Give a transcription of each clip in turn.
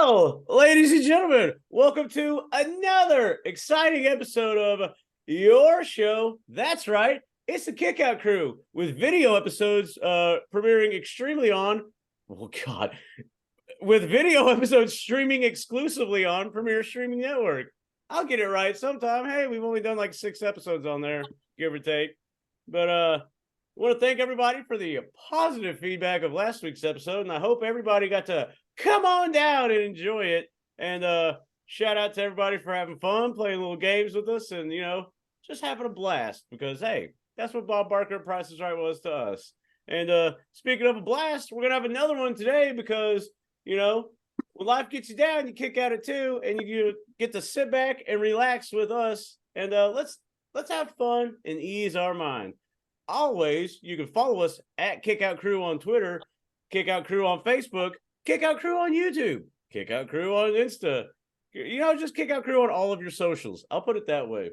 Well, ladies and gentlemen, welcome to another exciting episode of your show. That's right, it's the Kickout Crew with video episodes premiering extremely on. Oh God, with video episodes streaming exclusively on Premier Streaming Network. I'll get it right sometime. Hey, we've only done like 6 episodes on there, give or take. But I want to thank everybody for the positive feedback of last week's episode, and I hope everybody got to come on down and enjoy it. And shout out to everybody for having fun, playing little games with us, and just having a blast. Because hey, that's what Bob Barker at Price is Right was to us. And speaking of a blast, we're gonna have another one today because when life gets you down, you kick at it too, and you get to sit back and relax with us. And let's have fun and ease our mind. Always, you can follow us at Kickout Crew on Twitter, Kickout Crew on Facebook, Kickout Crew on YouTube, Kickout Crew on Insta. Just Kickout Crew on all of your socials. I'll put it that way.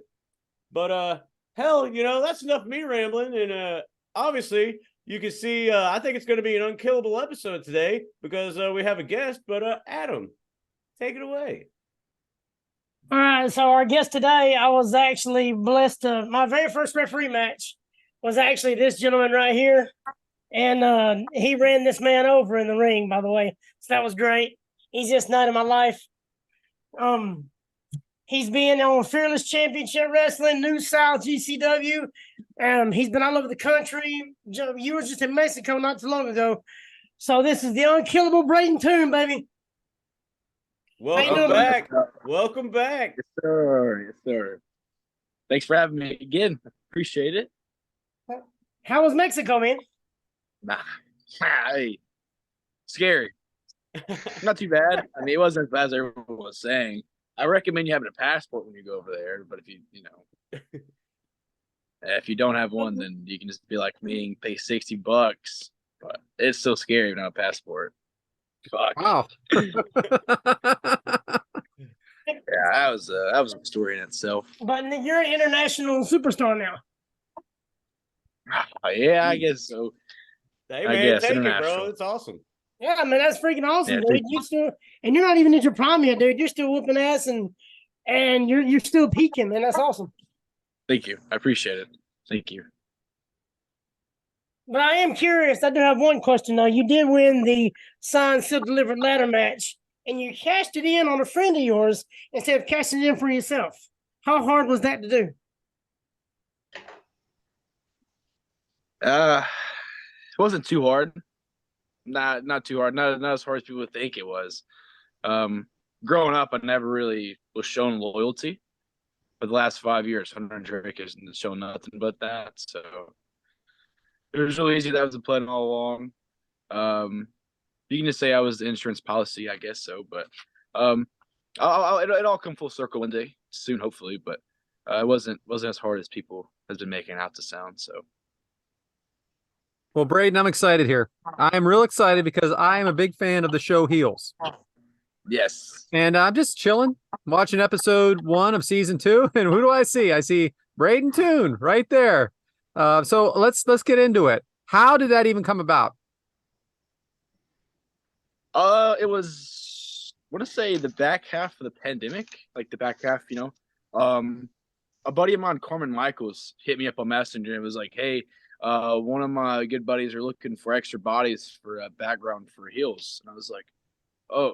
But hell, that's enough of me rambling. And obviously, you can see, I think it's going to be an unkillable episode today because we have a guest. But Adam, take it away. All right, so our guest today, I was actually blessed to, my very first referee match was actually this gentleman right here. And he ran this man over in the ring, by the way. So that was great. He's just night of my life. He's been on Fearless Championship Wrestling, New South, GCW. He's been all over the country. You were just in Mexico not too long ago. So this is the unkillable Brayden Toon, baby. Welcome back. Welcome back. Yes, sir. Yes, sir. Thanks for having me again. Appreciate it. How was Mexico, man? Hey, scary. Not too bad. I mean, it wasn't as bad as everyone was saying. I recommend you having a passport when you go over there. But if you don't have one, then you can just be like me and pay $60. But it's still scary if you don't have a passport. Fuck. Wow. Yeah, that was a story in itself. But you're an international superstar now. Yeah, I guess so. Hey man, take it, bro. It's awesome. Yeah, man, that's freaking awesome, Yeah, dude. And you're not even at your prime yet, dude. You're still whooping ass and you're still peaking, man. That's awesome. Thank you. I appreciate it. Thank you. But I am curious. I do have one question though. You did win the signed, sealed, delivered ladder match, and you cashed it in on a friend of yours instead of cashing it in for yourself. How hard was that to do? It wasn't too hard. Not too hard. Not as hard as people think it was. Growing up, I never really was shown loyalty. For the last 5 years, Hunter and Drake hasn't shown nothing but that. So it was really easy. That was the plan all along. You can just say I was the insurance policy, I guess so. But it'll all come full circle one day soon, hopefully. But it wasn't as hard as people has been making out to sound. So. Well, Brayden, I'm excited here. I'm real excited because I am a big fan of the show Heels. Yes. And I'm just chilling, watching episode 1 of season 2. And who do I see? I see Brayden Toon right there. So let's get into it. How did that even come about? It was, I want to say the back half of the pandemic, like the back half, a buddy of mine, Carmen Michaels, hit me up on Messenger and was like, hey, one of my good buddies are looking for extra bodies for a background for Heels. And I was like, oh,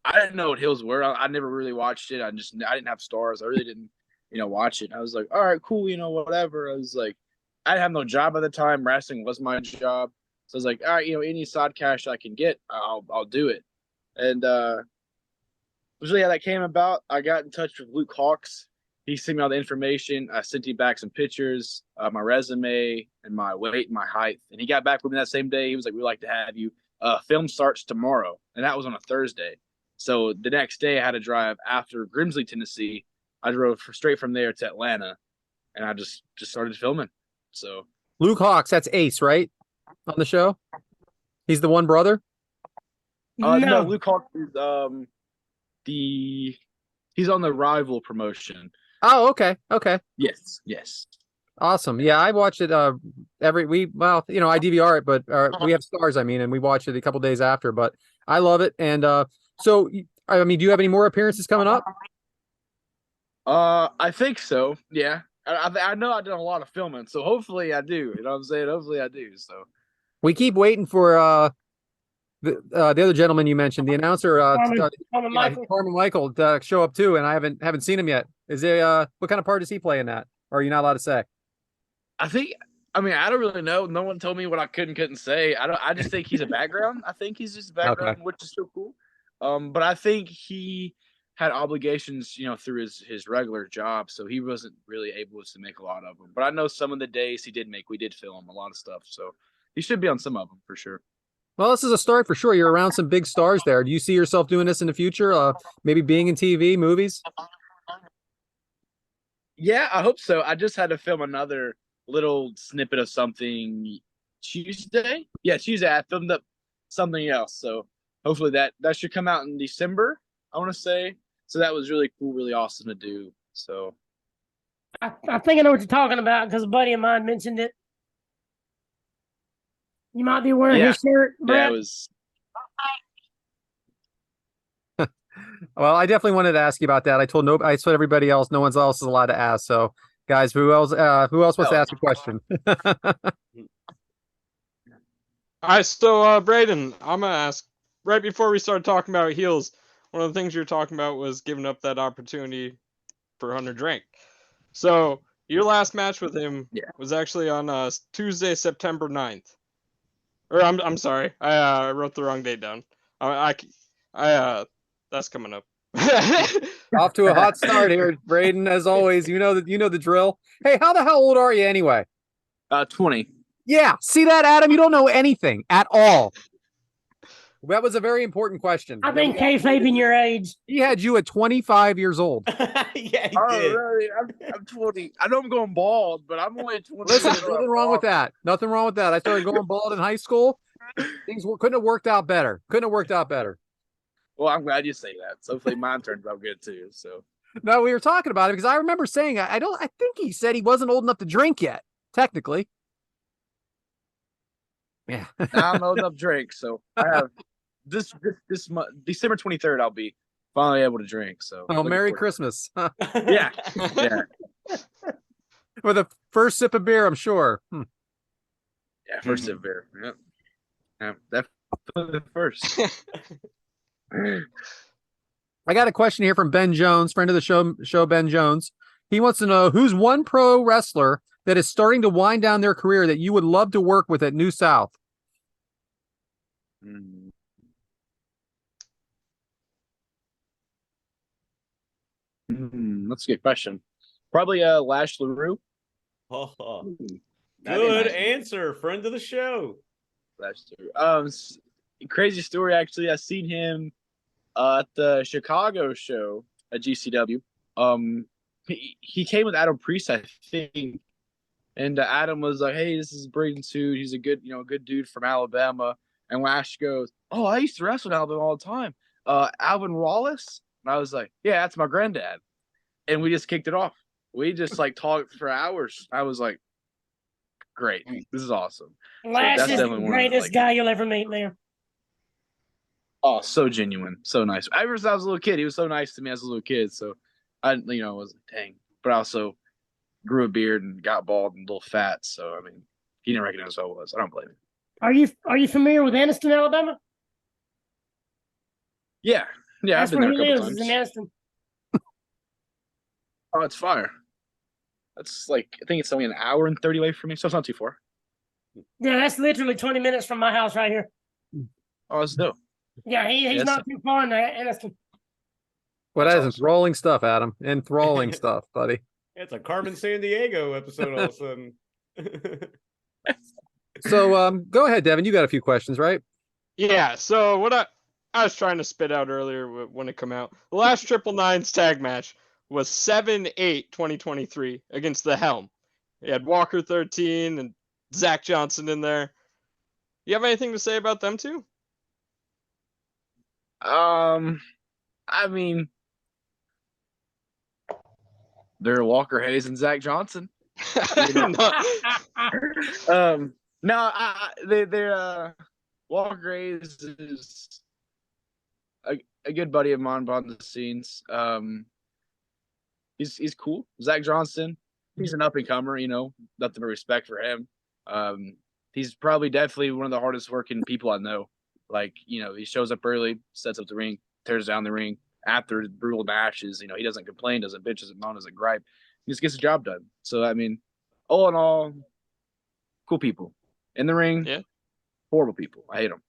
I didn't know what Heels were. I never really watched it. I didn't have stars. I really didn't, watch it. And I was like, all right, cool. Whatever. I was like, I didn't have no job at the time. Wrestling was my job. So I was like, all right, any side cash I can get, I'll do it. And usually how that came about, I got in touch with Luke Hawks. He sent me all the information. I sent him back some pictures, my resume, and my weight and my height. And he got back with me that same day. He was like, we'd like to have you. Film starts tomorrow. And that was on a Thursday. So the next day I had to drive after Grimsley, Tennessee. I drove straight from there to Atlanta. And I just started filming. So Luke Hawks, that's Ace, right? On the show? He's the one brother? No, Luke Hawks is he's on the Rival promotion. Oh, okay. Okay. Yes. Awesome. Yeah, I watch it I DVR it, but we have stars, and we watch it a couple days after, but I love it. And so I mean, do you have any more appearances coming up? I think so. Yeah. I know I did a lot of filming, so hopefully I do. You know what I'm saying? Hopefully I do. So We keep waiting for the other gentleman you mentioned, the announcer, Carmen Michael. Carmen Michael, to show up too, and I haven't seen him yet. Is there what kind of part does he play in that? Or are you not allowed to say? I think. I mean, I don't really know. No one told me what I couldn't say. I just think he's a background. I think he's just a background, Okay. which is so cool. But I think he had obligations, through his regular job, so he wasn't really able to make a lot of them. But I know some of the days he did make, we did film a lot of stuff, so he should be on some of them for sure. Well, this is a start for sure. You're around some big stars there. Do you see yourself doing this in the future? Maybe being in TV, movies? Yeah, I hope so. I just had to film another little snippet of something Tuesday. Yeah, Tuesday. I filmed up something else, so hopefully that should come out in December, I want to say. So that was really cool, really awesome to do. So I think I know what you're talking about because a buddy of mine mentioned it. You might be wearing his shirt, yeah, Brett. it was. Well, I definitely wanted to ask you about that. I told everybody else. No one else is allowed to ask. So, guys, who else wants to ask a question? Brayden, I'm gonna ask. Right before we started talking about heels, one of the things you were talking about was giving up that opportunity for Hunter Drink. So your last match with him was actually on Tuesday, September 9th. Or I'm sorry, I wrote the wrong date down. That's coming up. Off to a hot start here, Brayden. As always, you know the drill. Hey, how the hell old are you anyway? 20. Yeah, see that, Adam? You don't know anything at all. That was a very important question. I think kayfabing your age. He had you at 25 years old. Yeah, he did. Really? I'm 20. I know I'm going bald, but I'm only 20. Listen, nothing wrong with that. Nothing wrong with that. I started going bald in high school. Things couldn't have worked out better. Well, I'm glad you say that. So hopefully mine turns out good too. So no, we were talking about it because I remember saying I think he said he wasn't old enough to drink yet, technically. Yeah. now I'm old enough to drink. So I have this month, December 23rd, I'll be finally able to drink. So Merry Christmas. Yeah. For the first sip of beer, I'm sure. Yeah, first sip of beer. Yep. Yeah, definitely the first. I got a question here from Ben Jones, friend of the show Ben Jones. He wants to know who's one pro wrestler that is starting to wind down their career that you would love to work with at New South. That's a good question. Probably Lash LaRue. Oh, good answer, friend of the show. Lash LaRue. Crazy story. Actually, I seen him at the Chicago show at GCW. He came with Adam Priest, I think, and Adam was like, "Hey, this is Brayden Toon. He's a good, good dude from Alabama." And Lash goes, "Oh, I used to wrestle in Alabama all the time. Alvin Wallace." And I was like, "Yeah, that's my granddad." And we just kicked it off. We just talked for hours. I was like, "Great, this is awesome." Lash is the greatest guy you'll ever meet, man. Oh, so genuine, so nice. Ever since I was a little kid, he was so nice to me as a little kid. So I, was like, dang. But I also grew a beard and got bald and a little fat. So I mean, he didn't recognize who I was. I don't blame him. Are you familiar with Anniston, Alabama? Yeah, That's I've been where there a he couple lives, times. is in Anniston. Oh, it's fire. That's I think it's only an hour and 30 away from me, so it's not too far. Yeah, that's literally 20 minutes from my house right here. Oh, that's dope. Yeah, he's not too far in Anniston. Well, that is enthralling stuff, Adam. Enthralling stuff, buddy. It's a Carmen Sandiego episode all of a sudden. So, go ahead, Devin. You got a few questions, right? Yeah. So what I was trying to spit out earlier when it came out, the last Triple Nines tag match was 7/8/2023 against the Helm. You had Walker 13 and Zach Johnson in there. You have anything to say about them two? I mean, they're Walker Hayes and Zach Johnson. No, they're Walker Hayes is a good buddy of mine behind the scenes. He's cool. Zach Johnson, he's an up and comer. Nothing but respect for him. He's probably definitely one of the hardest working people I know. Like, he shows up early, sets up the ring, tears down the ring after brutal matches. He doesn't complain, doesn't bitch, doesn't moan, doesn't gripe. He just gets the job done. So, I mean, all in all, cool people. In the ring, Yeah. horrible people. I hate them.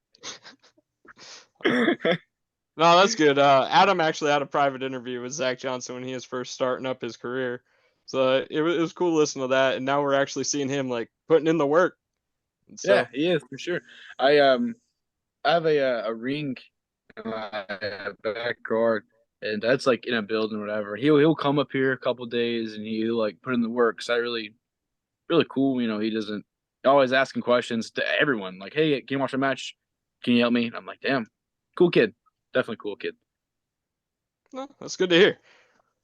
No, that's good. Adam actually had a private interview with Zach Johnson when he was first starting up his career. So it was cool listening to that. And now we're actually seeing him like putting in the work. And so, Yeah, he is for sure. I have a ring in my backyard, and that's like in a building or whatever. He'll come up here a couple days and he'll like put in the work. So really cool. He doesn't always asking questions to everyone like, hey, can you watch a match? Can you help me? And I'm like, damn, cool kid, definitely cool kid. no, that's good to hear.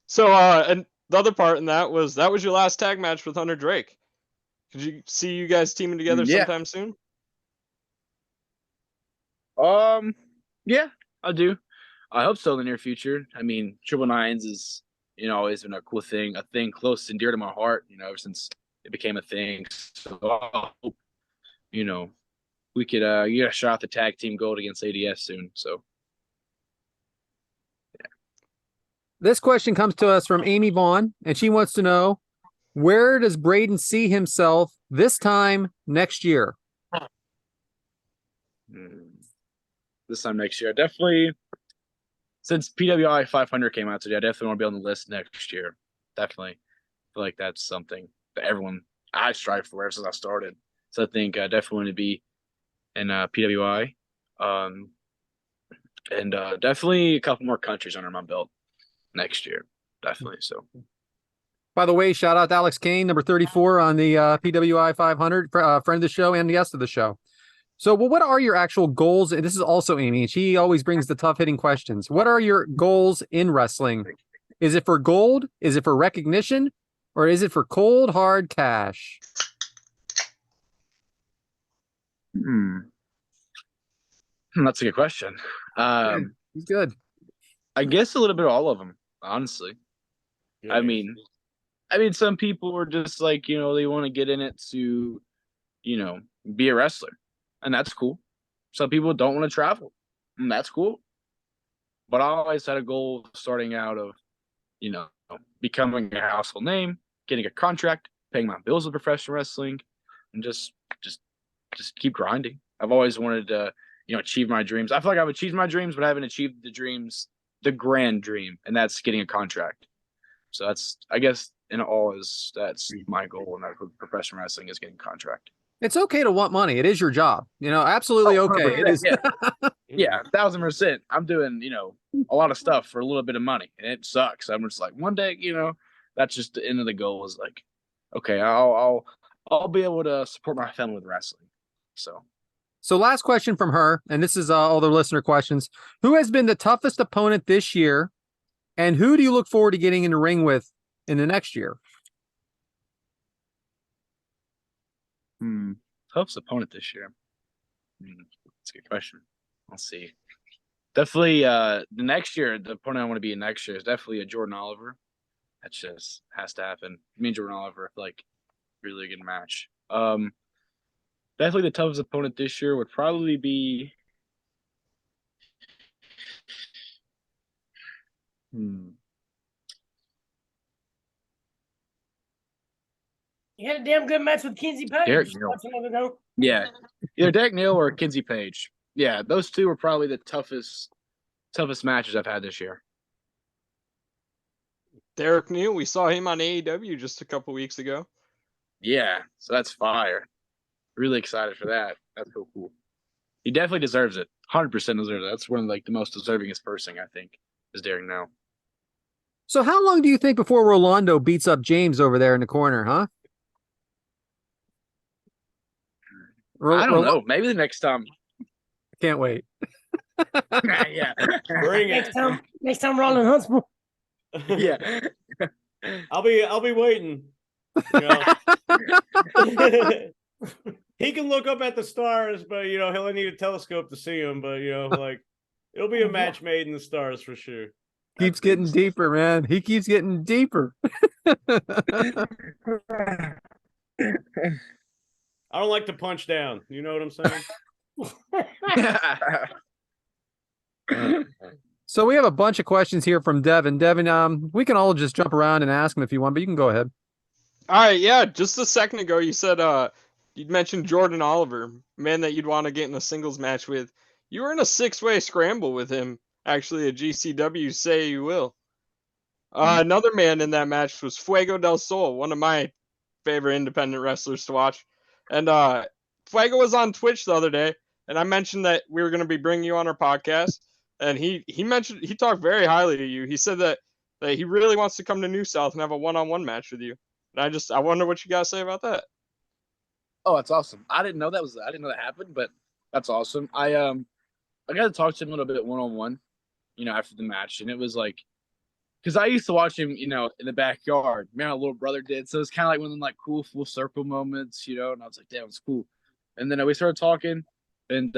So and the other part in that was your last tag match with Hunter Drake. Could you see you guys teaming together Yeah. sometime soon? Yeah, I do. I hope so in the near future. I mean, Triple Nines is, always been a cool thing, a thing close and dear to my heart, ever since it became a thing. So I hope, we could get a shot at the tag team gold against ADS soon. So This question comes to us from Amy Vaughn, and she wants to know, where does Brayden see himself this time next year? This time next year, definitely. Since PWI 500 came out today, I definitely want to be on the list next year. Definitely. I feel like that's something that I strive for ever since I started. So I think I definitely want to be in PWI. And definitely a couple more countries under my belt next year. Definitely. So. By the way, shout out to Alex Kane, number 34 on the PWI 500, friend of the show and guest of the show. So, well, what are your actual goals? And this is also Amy. She always brings the tough hitting questions. What are your goals in wrestling? Is it for gold? Is it for recognition? Or is it for cold, hard cash? That's a good question. He's good. I guess a little bit of all of them, honestly. Yeah. I mean, some people are just like, they want to get in it to, be a wrestler. And that's cool. Some people don't want to travel. And that's cool. But I always had a goal starting out of, becoming a household name, getting a contract, paying my bills with professional wrestling, and just keep grinding. I've always wanted to, achieve my dreams. I feel like I've achieved my dreams, but I haven't achieved the grand dream, and that's getting a contract. So that's, I guess, that's my goal in that professional wrestling is getting a contract. It's okay to want money. It is your job. Absolutely okay. It is. Yeah, 1,000%. I'm doing, a lot of stuff for a little bit of money, and it sucks. I'm just like, one day, that's just the end of the goal is like, okay, I'll be able to support my family with wrestling. So last question from her, and this is all the listener questions. Who has been the toughest opponent this year, and who do you look forward to getting in the ring with in the next year? Toughest opponent this year. That's a good question. Let's see. Definitely the next year, the opponent I want to be in next year is definitely a Jordan Oliver. That just has to happen. Me and Jordan Oliver, I feel like really good match. Definitely the toughest opponent this year would probably be You had a damn good match with Kinsey Page. Derek Neal. Yeah. Either Derek Neal or Kinsey Page. Yeah, those two were probably the toughest matches I've had this year. Derek Neal, we saw him on AEW just a couple weeks ago. Yeah, so that's fire. Really excited for that. That's so cool. He definitely deserves it. 100% deserves it. That's one of the most deservingest person, I think, is Derek Neal. So how long do you think before Rolando beats up James over there in the corner, huh? I don't know. Maybe the next time. Can't wait. Yeah. Bring it. Next time Roland Huntsville. Yeah. I'll be waiting. He can look up at the stars, but he'll need a telescope to see them. But like It'll be a match made in the stars for sure. Keeps getting deeper, man. He keeps getting deeper. I don't like to punch down. You know what I'm saying? So we have a bunch of questions here from Devin. Devin, we can all just jump around and ask him if you want, but you can go ahead. All right, yeah. Just a second ago, you said you'd mentioned Jordan Oliver, man that you'd want to get in a singles match with. You were in a 6-way scramble with him, actually, at GCW. Say you will. Another man in that match was Fuego del Sol, one of my favorite independent wrestlers to watch. And Fuego was on Twitch the other day, and I mentioned that we were going to be bringing you on our podcast. And he talked very highly to you. He said that he really wants to come to New South and have a one-on-one match with you. And I wonder what you guys say about that. Oh, that's awesome. I didn't know that happened, but that's awesome. I got to talk to him a little bit one-on-one, after the match. And it was like, because I used to watch him, in the backyard. Man, my little brother did. So it's kind of like one of them like cool full circle moments, and I was like, damn, it's cool. And then we started talking, and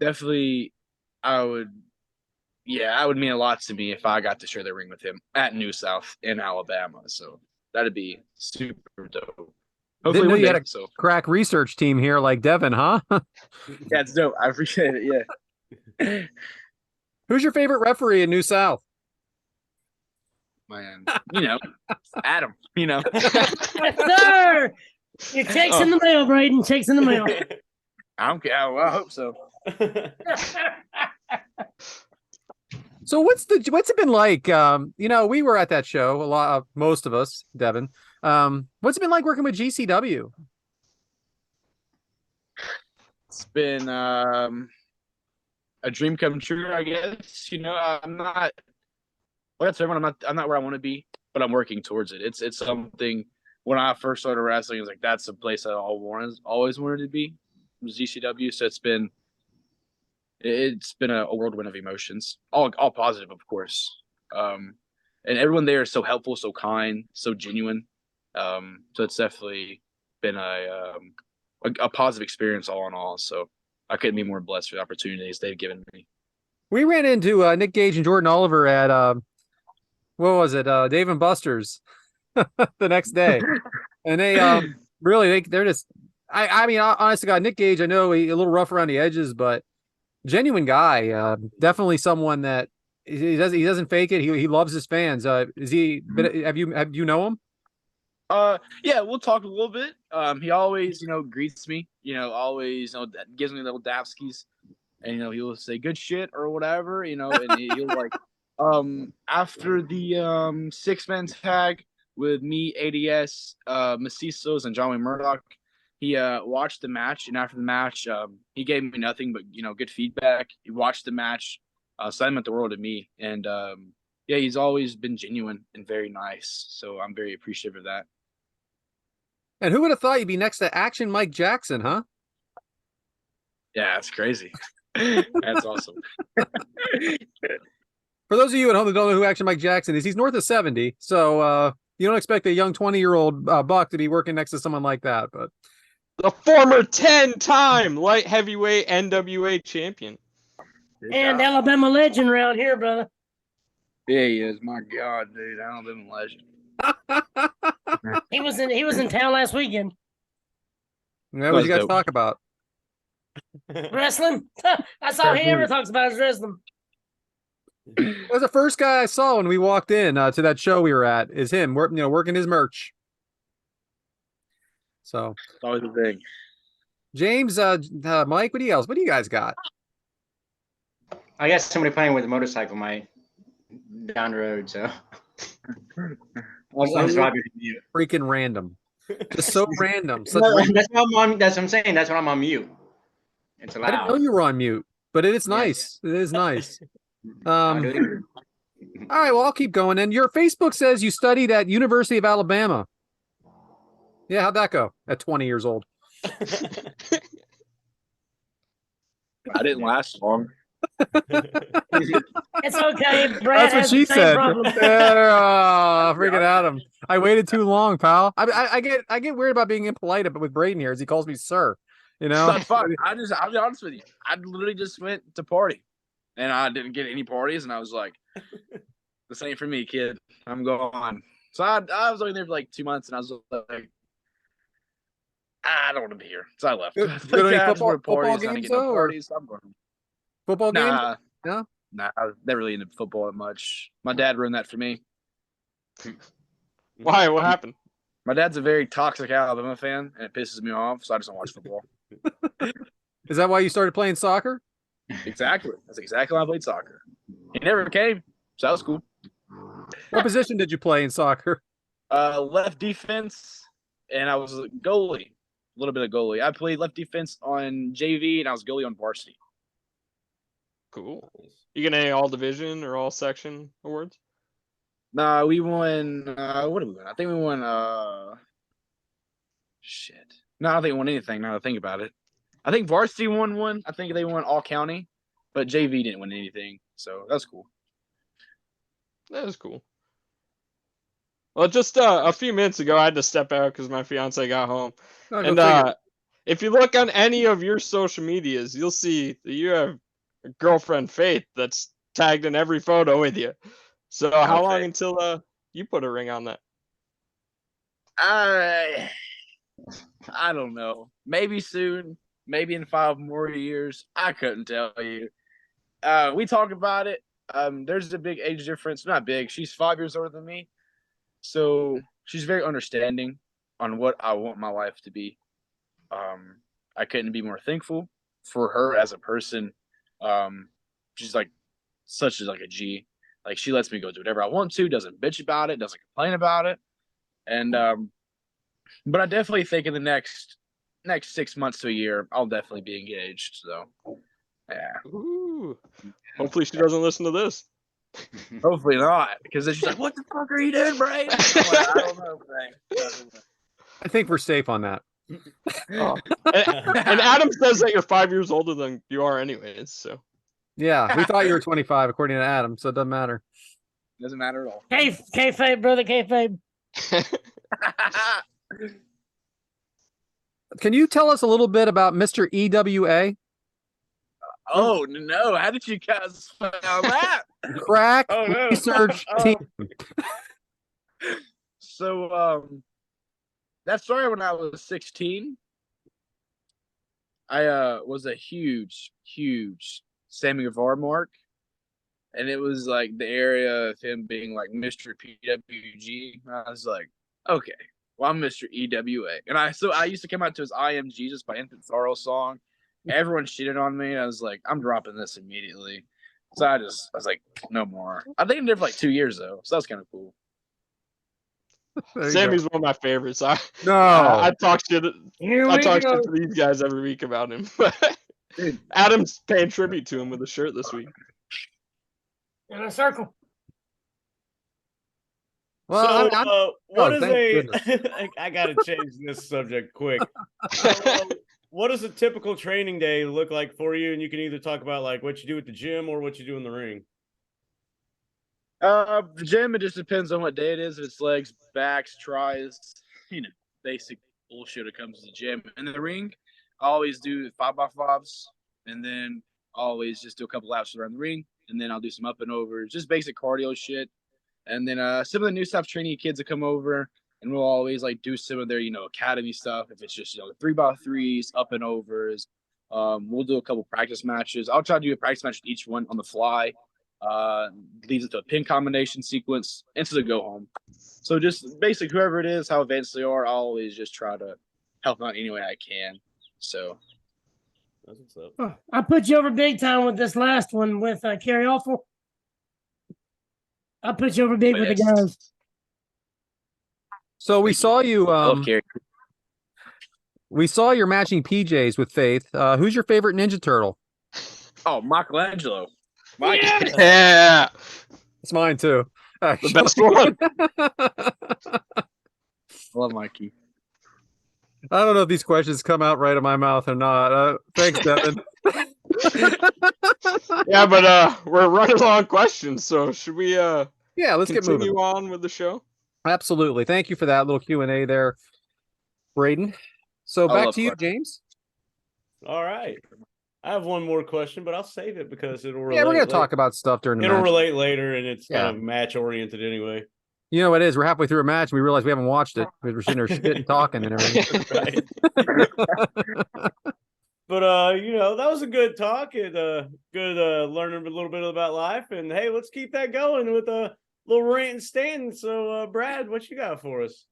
definitely it would mean a lot to me if I got to share the ring with him at New South in Alabama. So that'd be super dope. Hopefully Didn't know you had a so. crack research team here like Devin, huh? Yeah, it's dope. I appreciate it. Yeah. Who's your favorite referee in New South? Man, Adam, Yes, sir. Your check's in the mail, Brayden. Check's in the mail. I don't care. Well, I hope so. So what's it been like? We were at that show, most of us, Devin. What's it been like working with GCW? It's been a dream come true, I guess. I'm not. Well, that's everyone. I'm not where I want to be, but I'm working towards it. It's something. When I first started wrestling, it was like that's a place I always wanted to be. It was GCW, so it's been a whirlwind of emotions, all positive, of course. And everyone there is so helpful, so kind, so genuine. So it's definitely been a positive experience all in all. So I couldn't be more blessed for the opportunities they've given me. We ran into Nick Gage and Jordan Oliver at what was it? Dave and Buster's the next day, and they they're just. I mean, honest to God, Nick Gage, I know a little rough around the edges, but genuine guy. Definitely someone that he doesn't fake it. He loves his fans. Is he? Have you know him? Yeah, we'll talk a little bit. He always, greets me. Always, gives me little dapskis, and he'll say good shit or whatever. And he'll like, after the 6-man tag with me, ADS, Macizos, and John Wayne Murdoch. He watched the match, and after the match, he gave me nothing but good feedback. He watched the match, so that meant the world to me. And he's always been genuine and very nice. So I'm very appreciative of that. And who would have thought you'd be next to Action Mike Jackson, huh? Yeah, that's crazy. That's awesome. For those of you at home that don't know who Action Mike Jackson is, he's north of 70. So you don't expect a young 20-year-old buck to be working next to someone like that, but. The former 10-time light heavyweight NWA champion. And Alabama legend around here, brother. Yeah, he is. My God, dude, Alabama legend. He was in town last weekend. Yeah, what you guys talk about? Wrestling. That's all he ever talks about is wrestling. That was the first guy I saw when we walked in to that show we were at. Is him, working his merch. So it's always a thing. James, Mike, what do you guys got? I guess somebody playing with a motorcycle might down the road. So freaking random, just so random. That's what I'm saying. That's what I'm on mute. It's allowed. I didn't know you were on mute, but it is nice. Yeah. It is nice. All right, well, I'll keep going. And your Facebook says you studied at University of Alabama. Yeah, how'd that go at 20 years old? I didn't last long. It's okay. Brad That's what she said. Freaking Adam. I waited too long, pal. I get weird about being impolite with Brayden here as he calls me sir. It's not fun. I'll be honest with you. I literally just went to party. and I didn't get any parties, and I was like, "This ain't for me, kid. I'm gone." So I was only there for like 2 months, and I was like, "I don't want to be here." So I left. Good, Like, good. Any I just wanted football parties. I didn't games get no though, or parties. So I'm going. football games? Nah, No. nah. I was never really into football that much. My dad ruined that for me. Why? What happened? My dad's a very toxic Alabama fan, and it pisses me off. So I just don't watch football. Is that why you started playing soccer? Exactly. That's exactly why I played soccer. He never came, so that was cool. What position did you play in soccer? Left defense, and I was a goalie. A little bit of goalie. I played left defense on JV, and I was goalie on varsity. Cool. You get any all division or all section awards? Nah, we won. What did we win? I think we won. Shit. No, I don't think we won anything. Now that I think about it, I think varsity won one. I think they won all county, but JV didn't win anything. So that's cool. That is cool. Well, just a few minutes ago, I had to step out because my fiance got home. No, go And figure. if you look on any of your social medias, you'll see that you have a girlfriend, Faith, that's tagged in every photo with you. So how long Faith. until you put a ring on that? I don't know. Maybe soon. Maybe in 5 more years. I couldn't tell you. We talk about it. There's a big age difference. Not big. She's 5 years older than me. So she's very understanding on what I want my life to be. I couldn't be more thankful for her as a person. She's like such like a G. Like she lets me go do whatever I want to, doesn't bitch about it, doesn't complain about it. And but I definitely think in the next 6 months to a year, I'll definitely be engaged. So yeah. Ooh. Hopefully she doesn't listen to this. Hopefully not, because then she's like, "What the fuck are you doing, Brayden?" I'm like, I don't know, Brayden. I think we're safe on that. Oh. And Adam says that you're 5 years older than you are anyways, so. Yeah, we thought you were 25, according to Adam, so it doesn't matter. Doesn't matter at all. Kayfabe, brother, kayfabe. Can you tell us a little bit about Mr. EWA? Oh no! How did you guys find that? Crack Oh, no. research team. So that started when I was 16. I was a huge Sammy Guevara mark, and it was like the area of him being like Mr. PWG. I was like, okay, well I'm Mr. EWA, and I used to come out to his I Am Jesus by Infant Sorrow song. Everyone cheated on me. I was like, I'm dropping this immediately. So I was like, no more. I think I'm there for like 2 years though, so that's kind of cool. There you Sammy's go. one of my favorites. No. I talk shit. Here I we talk go. shit to these guys every week about him. Dude. Adam's paying tribute to him with a shirt this week. In a circle. Well, So, I'm what oh, is thank I gotta change this subject quick. So, what does a typical training day look like for you? And you can either talk about like what you do at the gym or what you do in the ring. The gym, it just depends on what day it is. If it's legs, backs, tries, basic bullshit that comes to the gym. In the ring, I always do 5x5s, and then I always just do a couple laps around the ring, and then I'll do some up and overs, just basic cardio shit. And then some of the new stuff training kids that come over, and we'll always like do some of their academy stuff. If it's just 3x3s, up and overs, we'll do a couple practice matches. I'll try to do a practice match with each one on the fly. Leads into a pin combination sequence into the go home. So just basically whoever it is, how advanced they are, I'll always just try to help them out any way I can. So That's what's up. Oh, I put you over big time with this last one with Carrie Awful. I put you over big with the Yes. guys. So we saw you. I love Carrie. We saw your matching PJs with Faith. Who's your favorite Ninja Turtle? Oh, Michelangelo. Mike. Yes! Yeah, It's mine too. the best one. I love Mikey. I don't know if these questions come out right of my mouth or not. Thanks, Devin. Yeah, but we're running long questions, so should we Yeah, let's get continue moving. on with the show? Absolutely. Thank you for that little Q&A there, Brayden. So I back love to you, questions. James. All right. I have one more question, but I'll save it because it'll relate. Yeah, we're gonna talk about stuff during the It'll match. relate later, and it's Yeah. kind of match oriented anyway. You know what it is? We're halfway through a match and we realize we haven't watched it. We're sitting there shit and talking and everything. Right. But that was a good talk and good learning a little bit about life. And hey, let's keep that going with a little rant and stand. So Brad, what you got for us?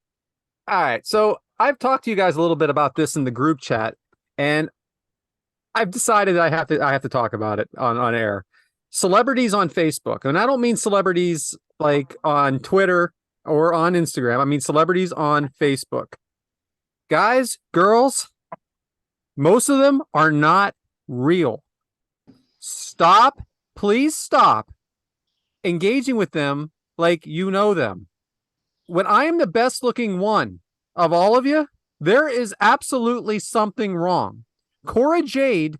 All right. So I've talked to you guys a little bit about this in the group chat, and I've decided I have to talk about it on air. Celebrities on Facebook. And I don't mean celebrities like on Twitter or on Instagram. I mean celebrities on Facebook. Guys, girls, most of them are not real. Stop, please stop engaging with them like you know them. When I am the best looking one of all of you, there is absolutely something wrong. Cora Jade,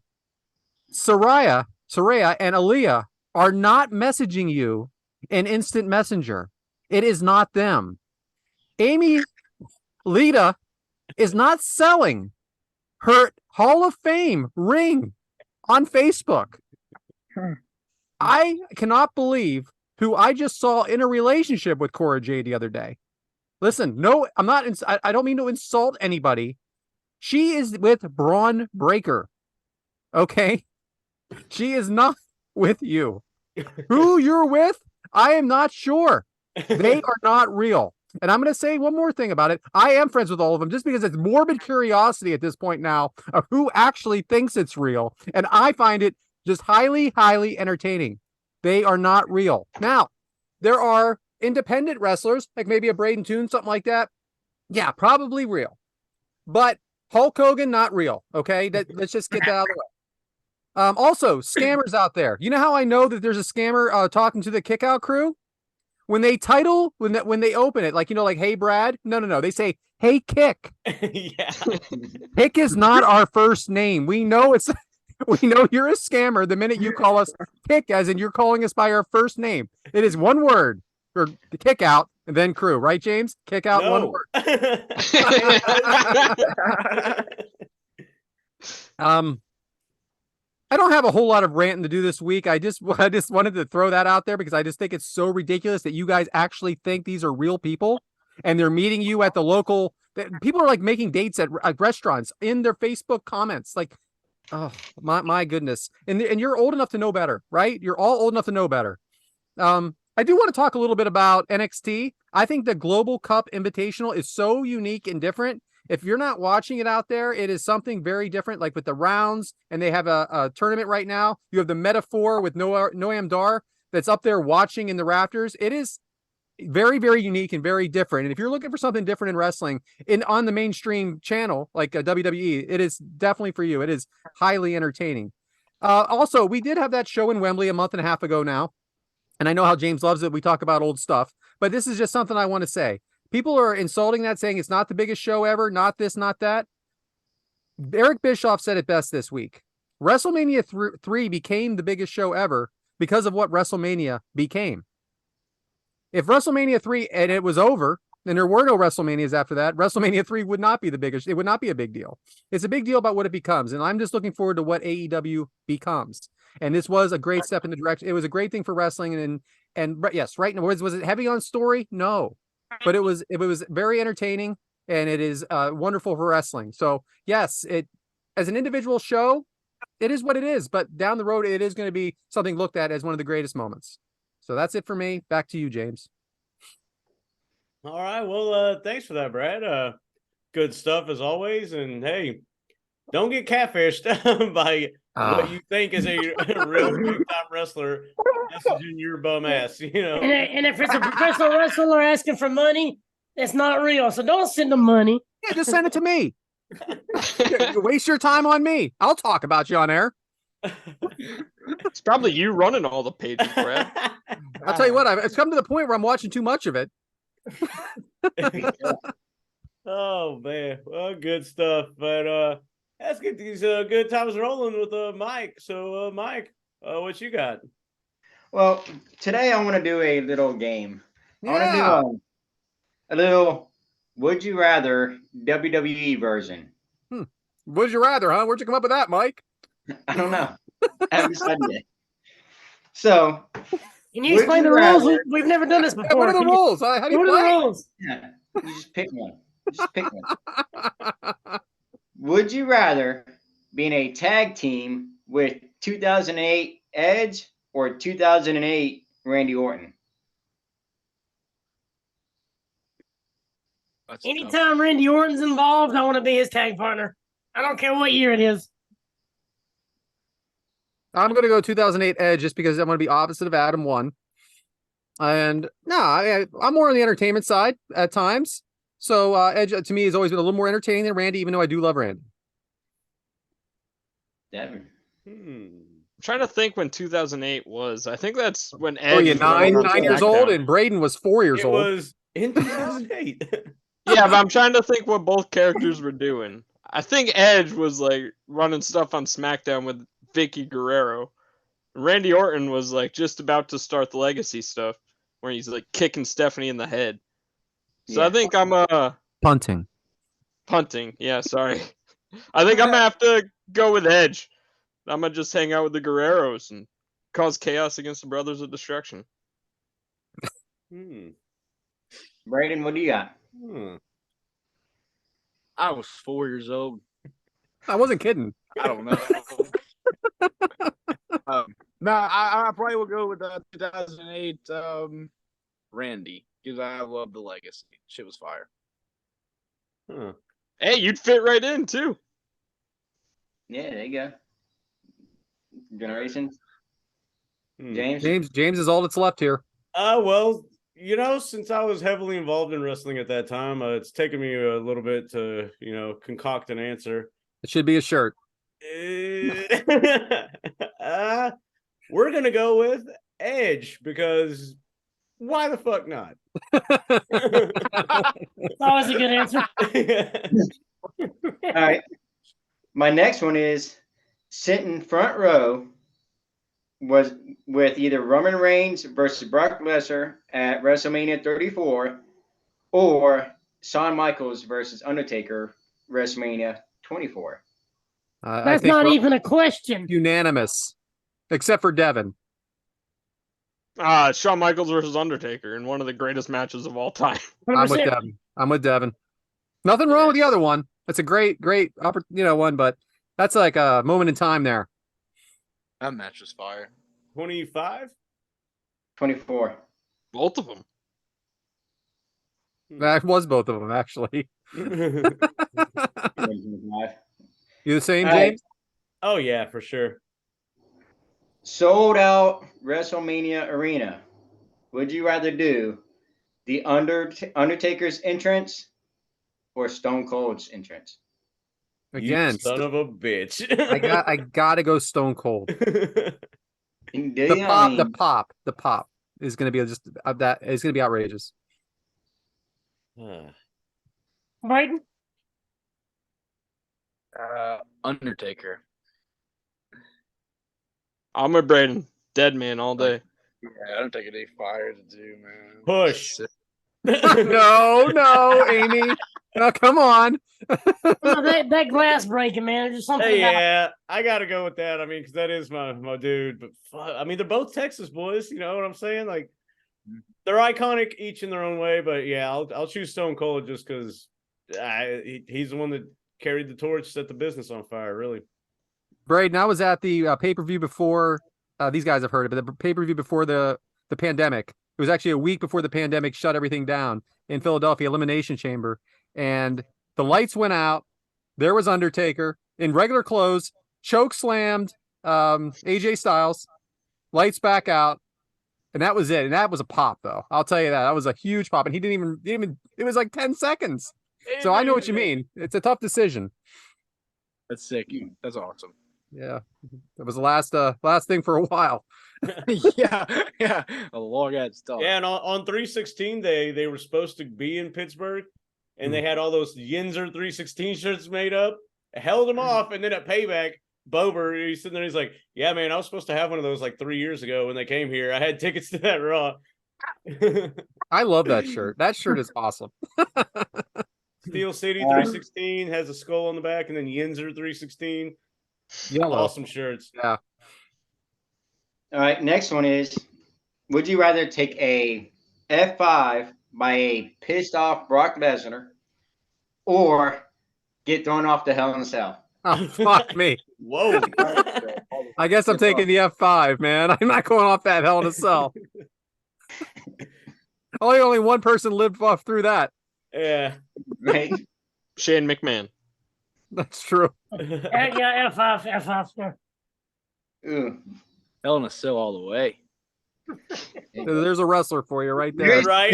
Soraya, and Aaliyah are not messaging you in instant messenger. It is not them. Amy Lita is not selling her Hall of Fame ring on Facebook. I cannot believe who I just saw in a relationship with Cora Jade the other day. Listen, no, I'm not. I don't mean to insult anybody. She is with Braun Breaker. Okay, she is not with you. Who you're with, I am not sure. They are not real. And I'm going to say one more thing about it. I am friends with all of them just because it's morbid curiosity at this point now of who actually thinks it's real. And I find it just highly, highly entertaining. They are not real. Now, there are independent wrestlers, like maybe a Brayden Toon, something like that. Yeah, probably real. But Hulk Hogan, not real. Okay, let's just get that out of the way. Also, scammers out there. You know how I know that there's a scammer talking to the Kickout crew? When they title, when they open it, like, like, hey, Brad. No. They say, hey, Kick. Yeah. Kick is not our first name. We know you're a scammer the minute you call us Kick, as in you're calling us by our first name. It is one word for the Kick Out and then crew, right, James? Kick out one word. I don't have a whole lot of ranting to do this week. I just wanted to throw that out there because I just think it's so ridiculous that you guys actually think these are real people and they're meeting you at the local. People are like making dates at restaurants in their Facebook comments. Like, oh my goodness. And you're old enough to know better, right? You're all old enough to know better. I do want to talk a little bit about NXT. I think the Global Cup Invitational is so unique and different. If you're not watching it out there, it is something very different, like with the rounds, and they have a tournament right now. You have the Metaphor with Noam Dar that's up there watching in the rafters. It is very, very unique and very different. And if you're looking for something different in wrestling on the mainstream channel, like WWE, it is definitely for you. It is highly entertaining. Also, we did have that show in Wembley a month and a half ago now. And I know how James loves it. We talk about old stuff, but this is just something I want to say. People are insulting that, saying it's not the biggest show ever, not this, not that. Eric Bischoff said it best this week. WrestleMania 3 became the biggest show ever because of what WrestleMania became. If WrestleMania 3 and it was over, and there were no WrestleManias after that, WrestleMania 3 would not be the biggest. It would not be a big deal. It's a big deal about what it becomes. And I'm just looking forward to what AEW becomes. And this was a great step in the direction. It was a great thing for wrestling. And yes, right now, was it heavy on story? No. But it was very entertaining, and it is wonderful for wrestling. So yes, it as an individual show, it is what it is. But down the road, it is going to be something looked at as one of the greatest moments. So that's it for me. Back to you, James. All right. Well, thanks for that, Brad. Good stuff as always. And hey, don't get catfished by what you think is a real big time wrestler messaging your bum ass, And if it's a professional wrestler asking for money, it's not real. So don't send them money. Yeah, just send it to me. Waste your time on me. I'll talk about you on air. It's probably you running all the pages, Brad. I'll tell you what, it's come to the point where I'm watching too much of it. Oh man, well, good stuff. But let's get these good times rolling with Mike. So Mike, what you got? Well, today I want to do a little game. Yeah. I want to do a little Would You Rather WWE version. Would you rather, huh? Where'd you come up with that, Mike? I don't know. I haven't decided yet. So, Can you Would explain you the rules? rather- We've never done this Hey, before. what are the Can you- rules? How do you What are the play? rules? yeah, you just pick one. Just pick one. Would you rather be in a tag team with 2008 Edge or 2008 Randy Orton? That's tough. Anytime Randy Orton's involved, I want to be his tag partner. I don't care what year it is. I'm going to go 2008 Edge just because I'm going to be opposite of Adam 1. And no, I'm more on the entertainment side at times. So Edge to me has always been a little more entertaining than Randy, even though I do love Randy. Devin. I'm trying to think when 2008 was. I think that's when Edge. Oh, yeah, was running on 9 years SmackDown. old, and Brayden was 4 years It old. was in 2008. Yeah, but I'm trying to think what both characters were doing. I think Edge was like running stuff on SmackDown with Vicky Guerrero. Randy Orton was like just about to start the legacy stuff where he's like kicking Stephanie in the head. So I think I'm Punting. punting. Yeah, sorry. I think I'm gonna have to go with Edge. I'm gonna just hang out with the Guerreros and cause chaos against the Brothers of Destruction. Brayden, what do you got? I was 4 years old. I wasn't kidding. I don't know. No, I probably will go with 2008 Randy because I love the legacy. Shit was fire. Hey, you'd fit right in too. Yeah, there you go. Generations. James. James is all that's left here. Well, you know, since I was heavily involved in wrestling at that time, it's taken me a little bit to, you know, concoct an answer. It should be a shirt. We're gonna go with Edge because why the fuck not? It's always a good answer. All right. My next one is sitting front row was with either Roman Reigns versus Brock Lesnar at WrestleMania 34 or Shawn Michaels versus Undertaker WrestleMania 24. I That's think not we're even a question. unanimous, except for Devin. Shawn Michaels versus Undertaker in one of the greatest matches of all time. I'm with 100%. Devin. I'm with Devin. Nothing wrong with the other one. It's a great one, but that's like a moment in time there. That match was fire. 25? 24. Both of them. That was both of them, actually. You the same, All right. James? Oh yeah, for sure. Sold out WrestleMania arena. Would you rather do the Undertaker's entrance or Stone Cold's entrance? Again, You son of a bitch. I gotta go Stone Cold. The The pop is gonna be just that is gonna be outrageous. Brayden? Undertaker. I'm with Brayden. Dead man all day. Yeah, Undertaker they fire to do, man. Push. No, Amy. No, come on. Oh, that glass breaking, man. There's something Hey, about yeah, I gotta go with that. I mean, because that is my dude. But fuck, I mean, they're both Texas boys. You know what I'm saying? Like, they're iconic each in their own way. But yeah, I'll choose Stone Cold just because he's the one that carried the torch, set the business on fire. Really. Brayden, I was at the pay-per-view before these guys have heard it, but the pay-per-view before the pandemic. It was actually a week before the pandemic shut everything down in Philadelphia, Elimination Chamber. And the lights went out. There was Undertaker in regular clothes, choke slammed AJ Styles, lights back out. And that was it. And that was a pop, though. I'll tell you that. That was a huge pop. And he didn't even it was like 10 seconds. So I know what you mean. It's a tough decision. That's sick. That's awesome. Yeah. That was the last thing for a while. yeah. A long ass stuff. Yeah, and on 316, they were supposed to be in Pittsburgh, and they had all those Yinzer 316 shirts made up, held them off, and then at Payback, Bober, he's sitting there, he's like, yeah, man, I was supposed to have one of those like 3 years ago when they came here. I had tickets to that Raw. I love that shirt. That shirt is awesome. Steel City 316 has a skull on the back, and then Yinzer 316. Yellow. Awesome shirts. Yeah. All right, next one is: would you rather take a F5 by a pissed off Brock Lesnar, or get thrown off the Hell in a Cell? Oh, fuck me. Whoa. I guess I'm taking the F5, man. I'm not going off that Hell in a Cell. Only one person lived off through that. Yeah. Right? Shane McMahon. That's true. Yeah, F5. Yeah. Ooh. Hell in a Cell all the way. There's a wrestler for you right there. Right.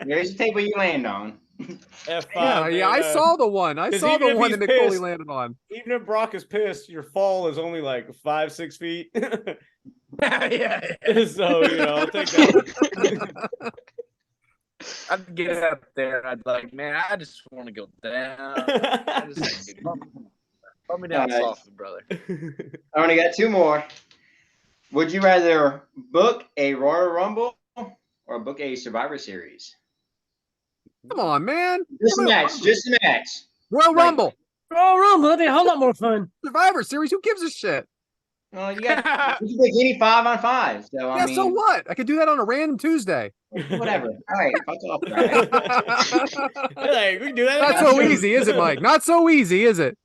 There's the table you land on. F5. Yeah, I saw the one. I 'cause saw even the if one he's that Nick Foley pissed- landed on. Even if Brock is pissed, your fall is only like 5-6 feet. Yeah. So, I'll take that. I'd get up there. I'd like, man, I just want to go down. I just put me down All right. softly, brother. I only got two more. Would you rather book a Royal Rumble or book a Survivor Series? Come on, man. Just a match. Just a match. Royal Like- Rumble. Oh, Rumble, that'd be a whole lot more fun. Survivor Series. Who gives a shit? Well, you can pick any 5-on-5. So I Yeah, mean, so what? I could do that on a random Tuesday. whatever. All right, fuck off. Right? Like, we can do that. Not so easy, is it, Mike? Not so easy, is it?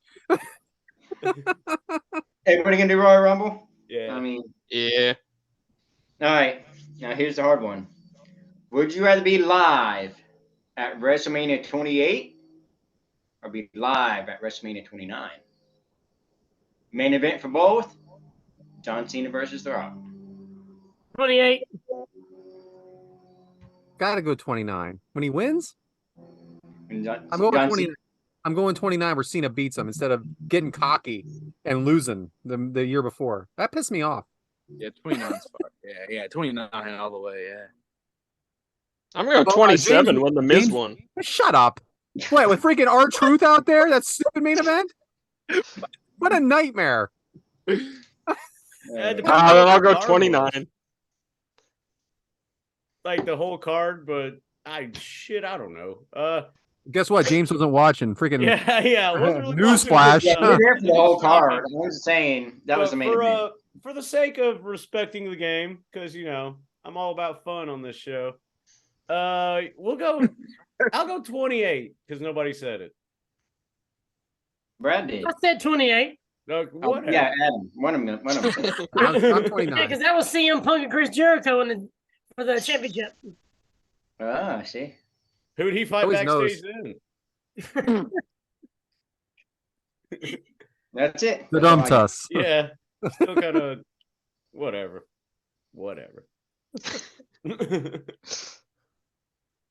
Everybody can do Royal Rumble. Yeah. I mean, Yeah. all right. Now here's the hard one. Would you rather be live at WrestleMania 28 or be live at WrestleMania 29? Main event for both: John Cena versus The Rock. 28. Gotta go 29. When he wins, And I'm going John 29. I'm going 29 where Cena beats him instead of getting cocky and losing the year before. That pissed me off. Yeah, 29's fine. Yeah, 29 all the way. Yeah. I'm going to go Oh, 27 James- when the Miz James- won. Shut up. What, with freaking R-Truth out there? That stupid main event? What a nightmare. Yeah, Uh, depends. Then I'll go Card 29. Like the whole card, but I don't know. Guess what? James wasn't watching. Freaking Yeah. I wasn't really Newsflash. watching yeah, this, we're there for the whole card. I'm just saying that was but the main for event. for the sake of respecting the game, because I'm all about fun on this show. We'll go. I'll go 28 because nobody said it. Brad did. I said 28. No, Oh, whatever. yeah, Adam. One of them. I'm Yeah, 29. because that was CM Punk and Chris Jericho for the championship. Ah, I see. Who would he fight Always backstage then? That's it. The That's all dumb I got. tuss. Yeah, still kind of whatever.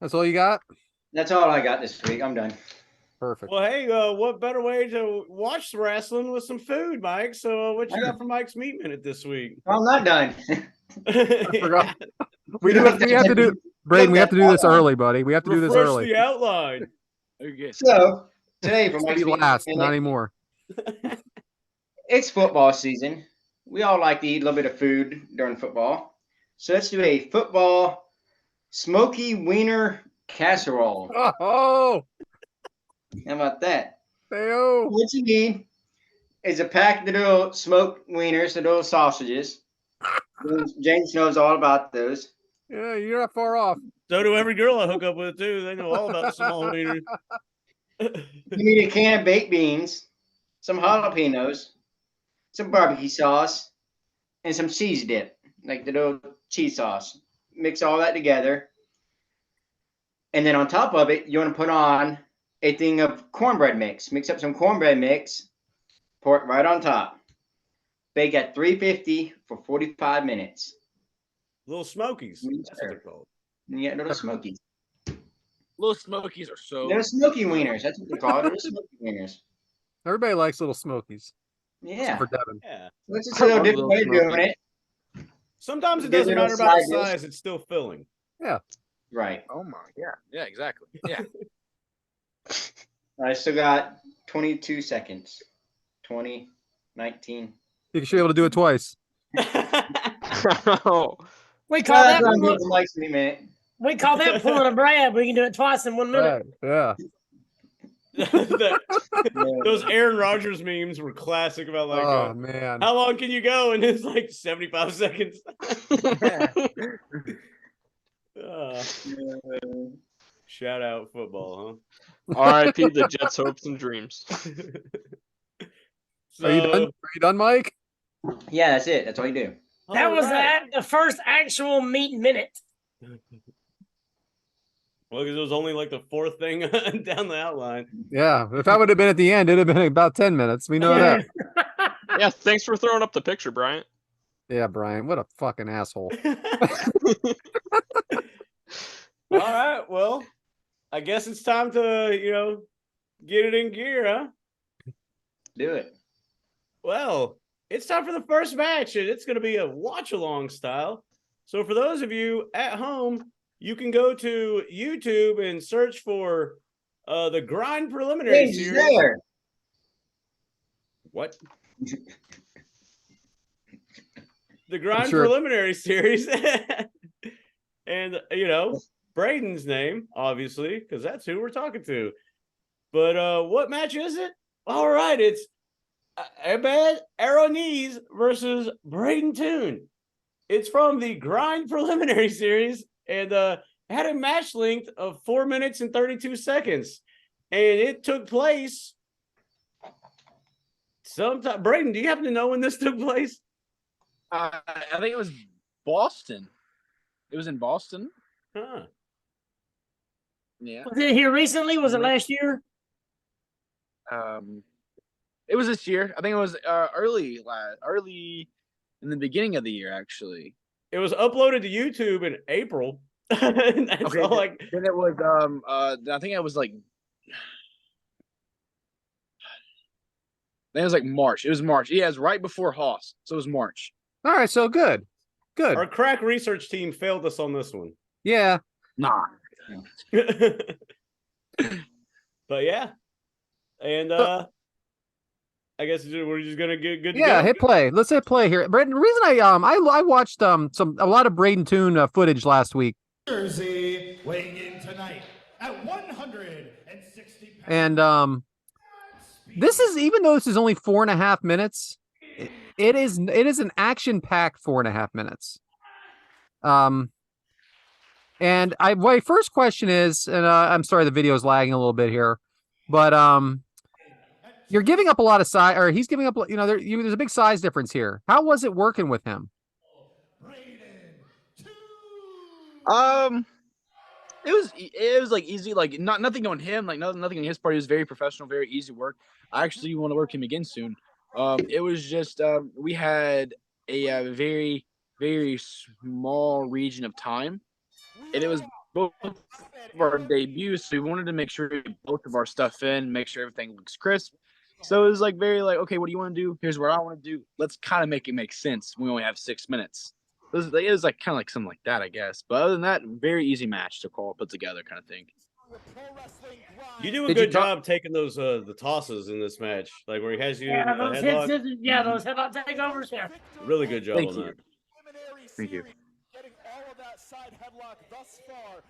That's all you got? That's all I got this week. I'm done. Perfect. Well, hey, what better way to watch wrestling with some food, Mike? So, what you got for Mike's Meat Minute this week? I'm not done. I forgot. We have to do Brayden, we have to do this early, buddy. We have to do this Refresh early. the outline. Okay. So today for It's my gonna be last, not anymore. it's football season. We all like to eat a little bit of food during football. So let's do a football smoky wiener casserole. Oh, How about that? hey-o. What you need is a pack of the little smoked wieners, the little sausages. James knows all about those. Yeah, you're not far off. So do every girl I hook up with too. They know all about the small wieners. You need a can of baked beans, some jalapenos, some barbecue sauce, and some cheese dip, like the little cheese sauce. Mix all that together. And then on top of it, you want to put on a thing of cornbread mix. Mix up some cornbread mix, pour it right on top. Bake at 350 for 45 minutes. Little Smokies. Mm, That's what they're called. And you get little smokies. Little Smokies are so. Little smoky wieners. That's what they're called. Little smoky wieners. Everybody likes little smokies. Yeah. For Devin. Yeah. It's just I a little love different way of Little doing it. Sometimes it Give doesn't it a matter about the side dish. size; it's still filling. Right. Oh my, yeah, exactly. Yeah. I still got 22 seconds. 20, 19. You should be able to do it twice. Oh, We call Well, that that's what I'm doing pull- for Mike's minute. we call that pulling a Brad. We can do it twice in 1 minute. Right. Yeah. Those Aaron Rodgers memes were classic about like, Oh man. how long can you go? And it's like 75 seconds. Shout out football, R.I.P. the Jets' hopes and dreams. huh? Are you done? Are you done, Mike? Yeah, that's it. That's all you do. That was the first actual meat minute. Well, because it was only like the fourth thing down the outline. Yeah. If that would have been at the end, it'd have been about 10 minutes. We know that. Yeah, thanks for throwing up the picture, Bryant. Yeah, Brian. What a fucking asshole. All right. Well, I guess it's time to, get it in gear, huh? Do it. Well, it's time for the first match, and it's going to be a watch-along style. So for those of you at home, you can go to YouTube and search for the Grind Preliminary Series. There. What? The Grind Preliminary Series. And, Brayden's name, obviously, because that's who we're talking to. But what match is it? All right, it's Abed Aronis versus Brayden Toon. It's from the Grind Preliminary Series and had a match length of 4 minutes and 32 seconds. And it took place sometime. Brayden, do you happen to know when this took place? I think it was Boston. It was in Boston. Huh. Yeah. Was it here recently? Was it last year? It was this year. I think it was early in the beginning of the year, actually. It was uploaded to YouTube in April. That's Okay, all then it was I think it was like then it was like March. It was March. Yeah, it was right before Haas. So it was March. All right, so good. Good. Our crack research team failed us on this one. Yeah. Nah. But yeah. And I guess we're just gonna get good to Yeah, go. hit play. Let's hit play here. Brayden, the reason I watched a lot of Brayden Toon footage last week. Jersey weighing in tonight at 160 pounds. And this is, even though this is only 4.5 minutes, it is an action-packed 4.5 minutes. And my first question is, and I'm sorry the video is lagging a little bit here, but you're giving up a lot of size, or he's giving up, there's a big size difference here. How was it working with him? It was like easy, like nothing on him, like nothing on his part. He was very professional, very easy work. I actually want to work him again soon. It was just we had a very, very small region of time, and it was both of our debuts, so we wanted to make sure we get both of our stuff in, make sure everything looks crisp. So it was like very like, okay, what do you want to do? Here's what I want to do. Let's kind of make it make sense. We only have 6 minutes. It was like kind of like something like that, I guess. But other than that, very easy match to call, put together, kind of thing. You do a good job taking those the tosses in this match, like where he has you in a headlock. Those headlock takeovers. Yeah, really good job on that. Thank you.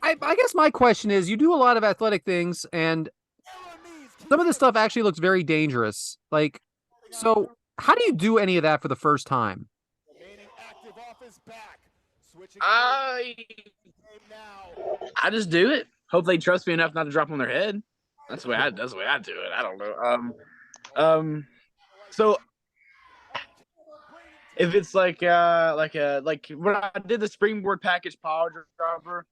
I guess my question is, you do a lot of athletic things, and some of this stuff actually looks very dangerous. Like, so how do you do any of that for the first time? I just do it. Hope they trust me enough not to drop on their head. That's the way I do it. I don't know. So if it's like when I did the springboard package power driver,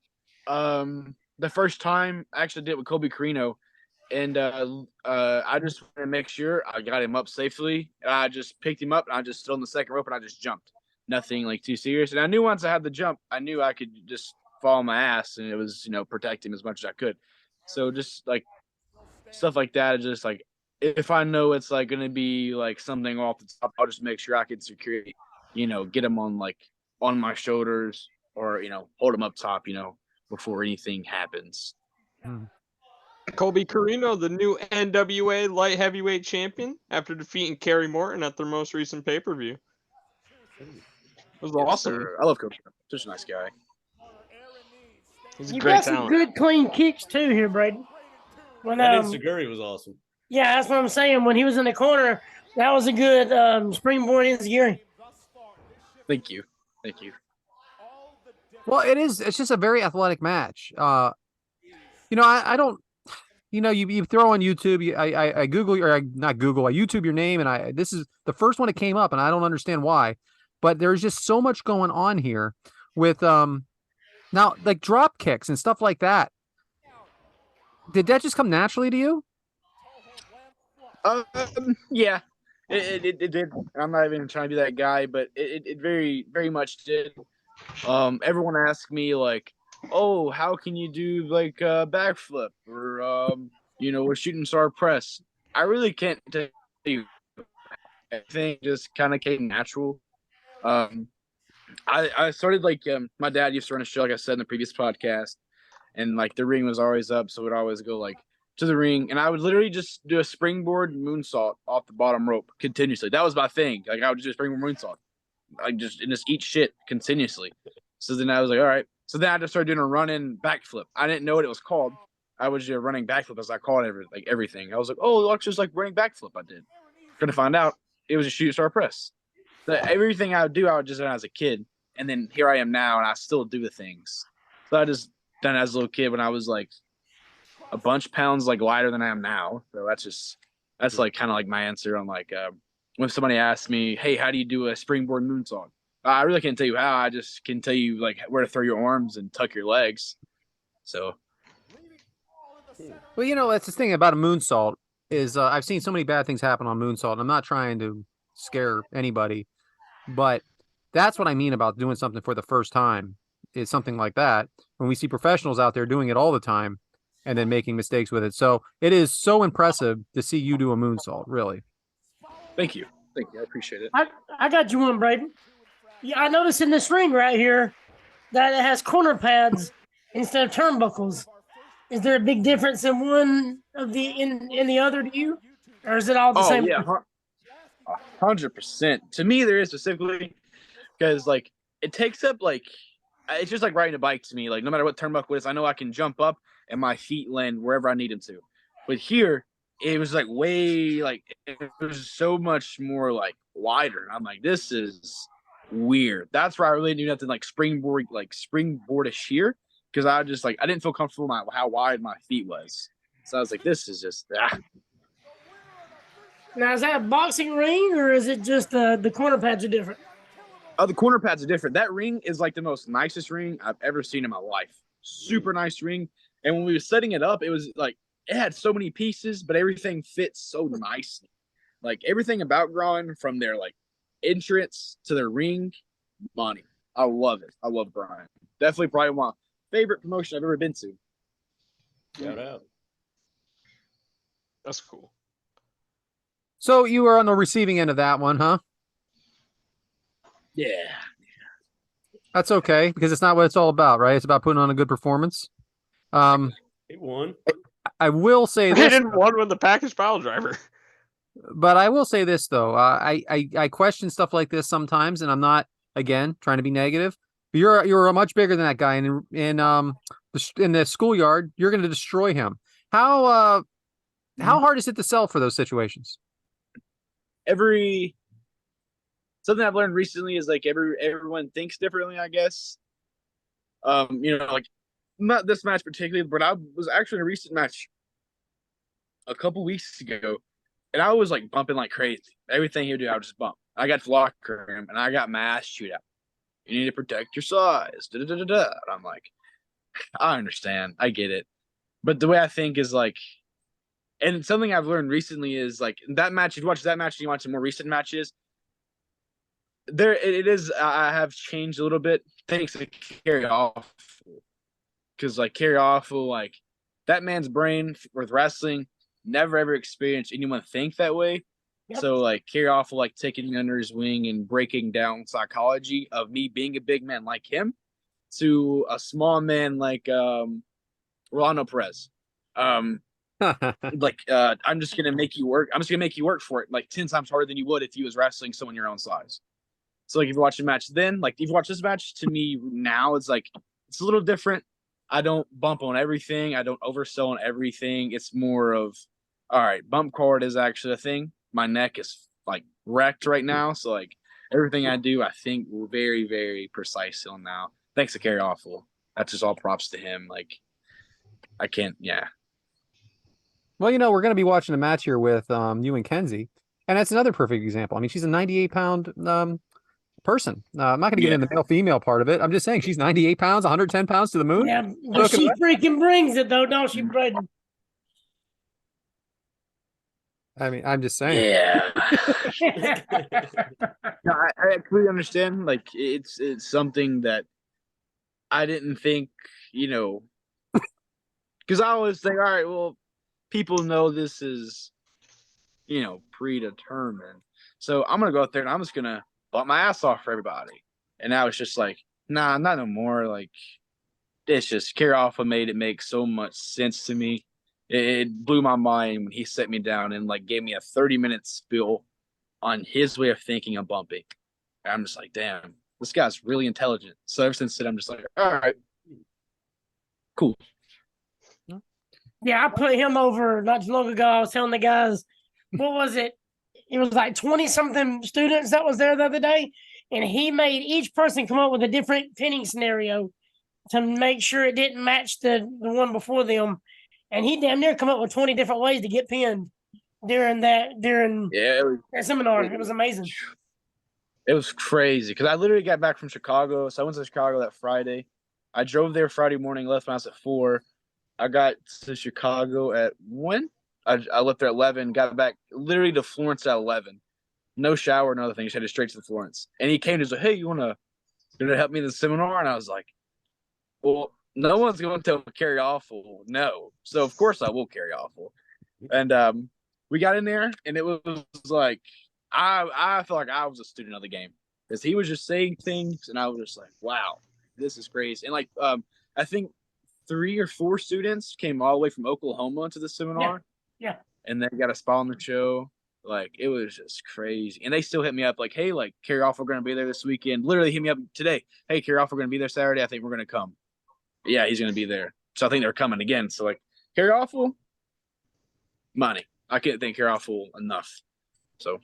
the first time I actually did it with Kobe Carino, and I just want to make sure I got him up safely. I just picked him up and I just stood on the second rope and I just jumped. Nothing like too serious. And I knew once I had the jump, I knew I could just fall on my ass and it was, protect him as much as I could. So just like stuff like that, just like if I know it's like going to be like something off the top, I'll just make sure I can secure it, get him on my shoulders or, hold him up top, before anything happens. Colby Carino, the new NWA light heavyweight champion, after defeating Kerry Morton at their most recent pay-per-view. It was awesome. Sir. I love Coach. Such a nice guy. He's a you great got some talent. good clean kicks too here, Brayden. When That Enziguri was awesome. yeah, that's what I'm saying. When he was in the corner, that was a good springboard Enziguri. Thank you. Thank you. Well, it is. It's just a very athletic match. I don't. You throw on YouTube. I Google or not Google. I YouTube your name, and this is the first one that came up, and I don't understand why. But there's just so much going on here with now like drop kicks and stuff like that. Did that just come naturally to you? Yeah, it did. I'm not even trying to be that guy, but it very, very much did. Everyone asked me like, oh, how can you do like a backflip or a shooting star press? I really can't tell you. I think just kind of came natural. I started like my dad used to run a show, like I said in the previous podcast, and like the ring was always up, so we'd always go like to the ring, and I would literally just do a springboard moonsault off the bottom rope continuously. That was my thing. Like I would just do a springboard moonsault, like just eat shit continuously. So then I was like, all right. So then I just started doing a run-in backflip. I didn't know what it was called. I was just running backflip as I called everything. I was like, oh, it's just like running backflip. I did. Gonna find out it was a shooting star press. Everything I would do, I would just done as a kid, and then here I am now, and I still do the things. So I just done it as a little kid when I was like a bunch pounds like lighter than I am now. So that's like kind of like my answer on like when somebody asks me, hey, how do you do a springboard moonsault? I really can't tell you how. I just can tell you like where to throw your arms and tuck your legs. So, Well, that's the thing about a moonsault is I've seen so many bad things happen on moonsault. And I'm not trying to scare anybody, but that's what I mean about doing something for the first time is something like that. When we see professionals out there doing it all the time and then making mistakes with it. So it is so impressive to see you do a moonsault, really. thank you. I appreciate it. I got you one, Brayden. Yeah, I noticed in this ring right here that it has corner pads instead of turnbuckles. Is there a big difference in one of in the other to you, or is it all the same? Yeah, 100%. To me, there is specifically because like it takes up like it's just like riding a bike to me. Like no matter what turnbuckle is, I know I can jump up and my feet land wherever I need them to. But here, it was like way like it was so much more like wider. And I'm like, this is weird. That's why I really knew nothing like springboardish here because I just like I didn't feel comfortable how wide my feet was. So I was like, this is just Now, is that a boxing ring or is it just the corner pads are different? The corner pads are different. That ring is like the most nicest ring I've ever seen in my life. Super nice ring. And when we were setting it up, it was like it had so many pieces, but everything fits so nicely. Like everything about Groin from their like entrance to their ring, money. I love it. I love Groin. Definitely probably my favorite promotion I've ever been to. Shout out. That's cool. So you were on the receiving end of that one, huh? Yeah. That's okay because it's not what it's all about, right? It's about putting on a good performance. He won. I will say They this, didn't want with the package pile driver. but I will say this though. I question stuff like this sometimes, and I'm not again trying to be negative. But you're much bigger than that guy, and in the schoolyard, you're going to destroy him. How hard is it to sell for those situations? Something I've learned recently is like everyone thinks differently, I guess. Like not this match particularly, but I was actually in a recent match a couple weeks ago, and I was like bumping like crazy. Everything he would do, I would just bump. I got to locker room, and I got my ass chewed out. You need to protect your size. Da, da, da, da, da. And I'm like, I understand, I get it, but the way I think is like, and something I've learned recently is like that match. If you watch that match, and you watch some more recent matches. It is. I have changed a little bit thanks to Carry Off, because like Carry Off will like that man's brain with wrestling never ever experienced anyone think that way. Yep. So like Carry Off will like taking me under his wing and breaking down psychology of me being a big man like him to a small man like Rolando Perez. I'm just gonna make you work. I'm just gonna make you work for it like 10 times harder than you would if you was wrestling someone your own size. So like if you watch the match then, like if you watch this match, to me now it's like it's a little different. I don't bump on everything. I don't oversell on everything. It's more of, all right, bump card is actually a thing. My neck is like wrecked right now. So like everything I do, I think we're very, very precise on now. Thanks to Carrie Awful. That's just all props to him. Like I can't, yeah. Well, we're going to be watching a match here with you and Kenzie, and that's another perfect example. I mean, she's a 98-pound person. I'm not going to get into the male-female part of it. I'm just saying she's 98 pounds, 110 pounds to the moon. Yeah, but she freaking brings it though, don't she, Brayden? I mean, I'm just saying. Yeah. No, I completely understand. Like it's something that I didn't think, because I always think, all right, well, people know this is, predetermined. So I'm gonna go out there and I'm just gonna bump my ass off for everybody. And now it's just like, nah, not no more. Like it's just Carrie Alpha made it make so much sense to me. It blew my mind when he set me down and like gave me a 30-minute spiel on his way of thinking of bumping. And I'm just like, damn, this guy's really intelligent. So ever since then, I'm just like, all right, cool. Yeah, I put him over not too long ago. I was telling the guys, what was it? It was like 20-something students that was there the other day. And he made each person come up with a different pinning scenario to make sure it didn't match the one before them. And he damn near come up with 20 different ways to get pinned during that seminar. It was amazing. It was crazy because I literally got back from Chicago. So I went to Chicago that Friday. I drove there Friday morning, left my house at 4. I got to Chicago at 1. I left there at 11, got back literally to Florence at 11. No shower, no other thing. Just headed straight to Florence. And he came and was like, hey, you want to help me in the seminar? And I was like, well, no one's going to carry awful. No. So, of course, I will carry awful. And we got in there, and it was like, I felt like I was a student of the game because he was just saying things, and I was just like, wow, this is crazy. And, like, I think 3 or 4 students came all the way from Oklahoma to the seminar. Yeah. And they got a spot on the show. Like, it was just crazy. And they still hit me up like, hey, like, Carrie Off, we're going to be there this weekend. Literally hit me up today. Hey, Carrie Off, we're going to be there Saturday. I think we're going to come. Yeah, he's going to be there. So I think they're coming again. So, like, Carrie Awful, money. I couldn't thank Carrie Awful enough. So.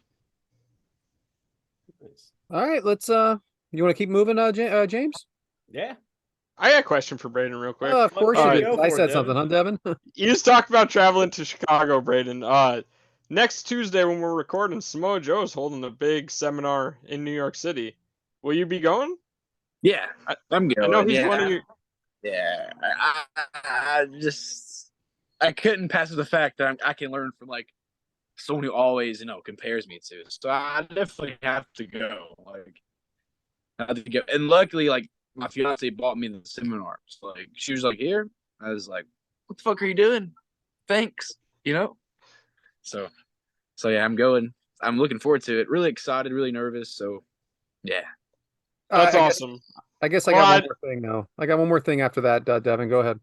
All right, let's, you want to keep moving, James? Yeah. I got a question for Brayden real quick. Of course Go you did. I for it, said Devin. something, huh, Devin? You just talked about traveling to Chicago, Brayden. Next Tuesday when we're recording, Samoa Joe's holding a big seminar in New York City. Will you be going? Yeah, I'm going. I know he's one of your. Yeah, I couldn't pass the fact that I can learn from like someone who always compares me to. So I definitely have to go. Like, I have to go. And luckily, like my fiance bought me the seminar. So, like she was like, "Here," I was like, "What the fuck are you doing?" Thanks. So yeah, I'm going. I'm looking forward to it. Really excited. Really nervous. So yeah. That's awesome. I guess I got one more thing now. I got one more thing after that, Devin. Go ahead.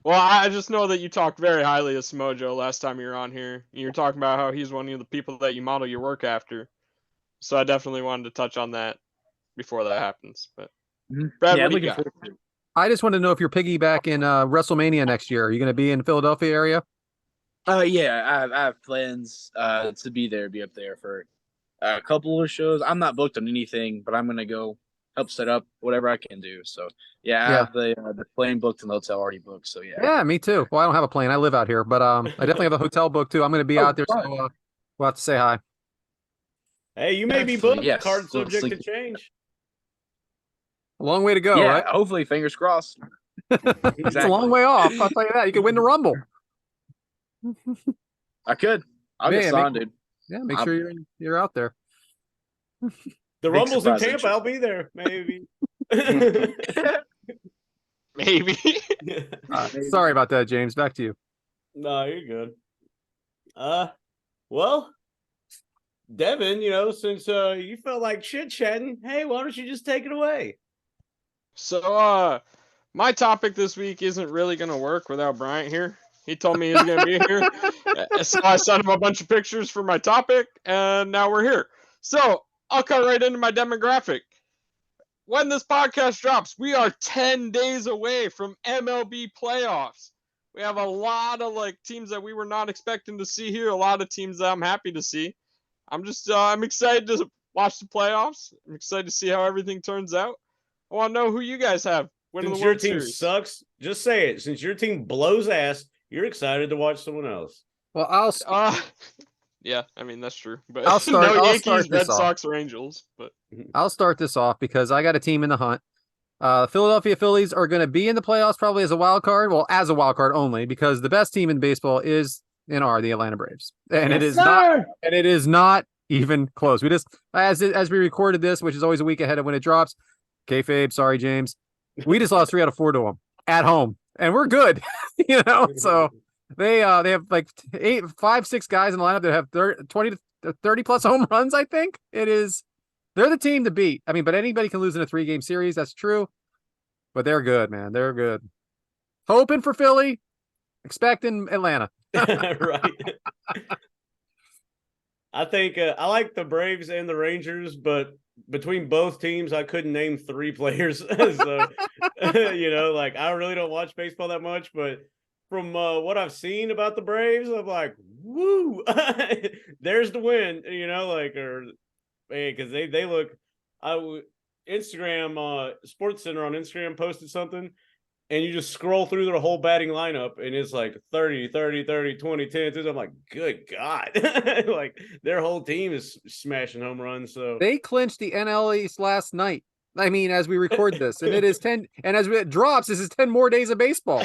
Well, I just know that you talked very highly of Samoa Joe last time you were on here. You were talking about how he's one of the people that you model your work after. So I definitely wanted to touch on that before that happens. But Brad, Yeah, what do you looking got? forward to it. I just want to know if you're piggyback in WrestleMania next year. Are you going to be in the Philadelphia area? Yeah, I have plans to be up there for a couple of shows. I'm not booked on anything, but I'm gonna go help set up whatever I can do. So yeah, I have the plane booked and the hotel already booked. So yeah. Yeah, me too. Well, I don't have a plane. I live out here, but I definitely have a hotel booked too. I'm going to be out there, fun. so we'll have to say hi. Hey, you may be Excellent, booked. yes. Card Little subject to sleep. change. A long way to go, Yeah, right? hopefully, fingers crossed. It's a long way off. I'll tell you that. You could win the Rumble. I could. I'll get signed, dude. Yeah, make sure you're out there. The Big Rumble's in surprise Tampa. entry. I'll be there, maybe. Maybe. Sorry about that, James. Back to you. No, you're good. Well, Devin, since you felt like chit chatting, hey, why don't you just take it away? So, my topic this week isn't really going to work without Bryant here. He told me he's going to be here. So I sent him a bunch of pictures for my topic, and now we're here. So I'll cut right into my demographic. when this podcast drops, we are 10 days away from MLB playoffs. We have a lot of like teams that we were not expecting to see here. A lot of teams that I'm happy to see. I'm excited to watch the playoffs. I'm excited to see how everything turns out. I want to know who you guys have winning Since the your World team Series. sucks, just say it. Since your team blows ass, you're excited to watch someone else. Well, Yeah, I mean that's true. But I'll start- no I'll Yankees, start this Red off. Sox, or Angels. But I'll start this off because I got a team in the hunt. Philadelphia Phillies are going to be in the playoffs probably as a wild card. Well, as a wild card only, because the best team in baseball is and are the Atlanta Braves, and Yes, it is sir. not. And it is not even close. We just as we recorded this, which is always a week ahead of when it drops. Kayfabe, sorry James, we just lost 3 out of 4 to them at home, and we're good. So they have like 5, 6 guys in the lineup that have 20 to 30 plus home runs. I think they're the team to beat. I mean, but anybody can lose in a 3-game series. That's true. But they're good, man. They're good. Hoping for Philly, expecting Atlanta. Right. I think I like the Braves and the Rangers, but between both teams, I couldn't name 3 players. So, like I really don't watch baseball that much, but from what I've seen about the Braves, I'm like, woo, there's the win, because they look. Instagram Sports Center on Instagram posted something, and you just scroll through their whole batting lineup, and it's like 30, 30, 30, 20, 10. I'm like, good God. Like their whole team is smashing home runs. So They clinched the NL East last night. I mean, as we record this, and it is 10, and as it drops, this is 10 more days of baseball.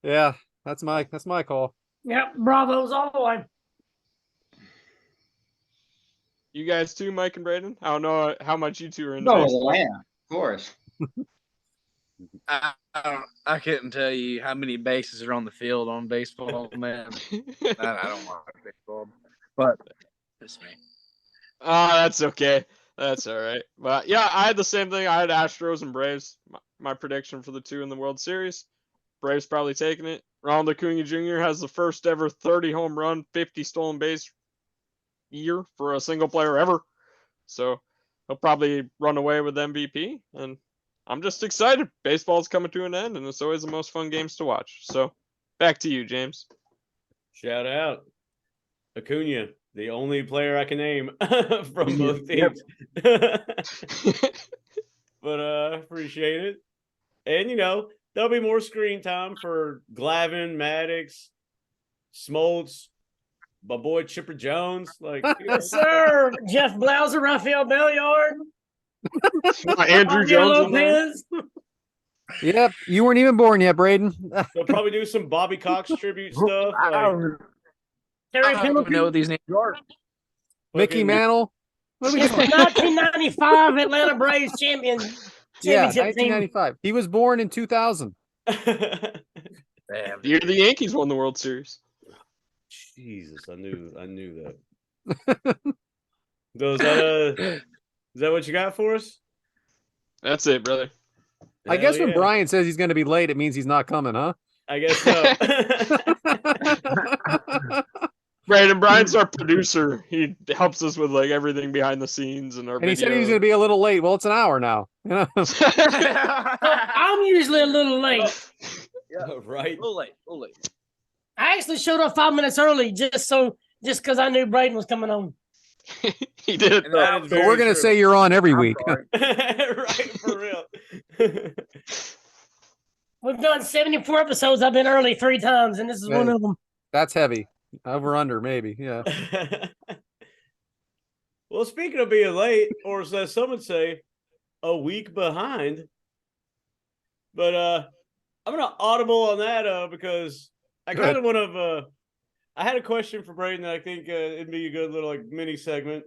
Yeah, that's my call. Yep, Bravos all the way. you guys too, Mike and Brayden. I don't know how much you two are into Oh, baseball. yeah, of course. I couldn't tell you how many bases are on the field on baseball, man. I don't watch baseball, but that's me. That's okay. That's all right. But yeah, I had the same thing. I had Astros and Braves. My prediction for the 2 in the World Series. Braves probably taking it. Ronald Acuna Jr. has the first ever 30 home run, 50 stolen base year for a single player ever. So he'll probably run away with MVP. And I'm just excited. Baseball's coming to an end, and it's always the most fun games to watch. So back to you, James. shout out Acuna, the only player I can name from both teams. But appreciate it. And there'll be more screen time for Glavin, Maddox, Smoltz, my boy Chipper Jones. Like Yes, sir. Jeff Blauser, Rafael Belliard, Andrew Jones in there. Lopez. Yep, you weren't even born yet, Braden. they'll probably do some Bobby Cox tribute stuff. Like Terry I don't even know Pendleton. what these names are. Mickey fucking- Mantle. What are we It's the doing? 1995 Atlanta Braves Yeah, championship team. 1995. He was born in 2000. Damn. The year the Yankees won the World Series. Jesus, I knew that. So is that what you got for us? That's it, brother. I guess Hell when yeah. Brian says he's going to be late, it means he's not coming, huh? I guess so. Brian's our producer. He helps us with like everything behind the scenes and our And he said he was going to be a little late. Well, it's an hour now. So I'm usually a little late. Right. A little late. I actually showed up 5 minutes early just because I knew Brayden was coming on. He did. And That is So very we're going to true. say you're on every I'm week. sorry. Right, for real. We've done 74 episodes. I've been early 3 times, and this is one of them. That's heavy. Over under, maybe. Yeah. Well, speaking of being late, or as some would say, a week behind. But I'm gonna audible on that because I kind of want to. I had a question for Brayden that I think it'd be a good little like mini segment.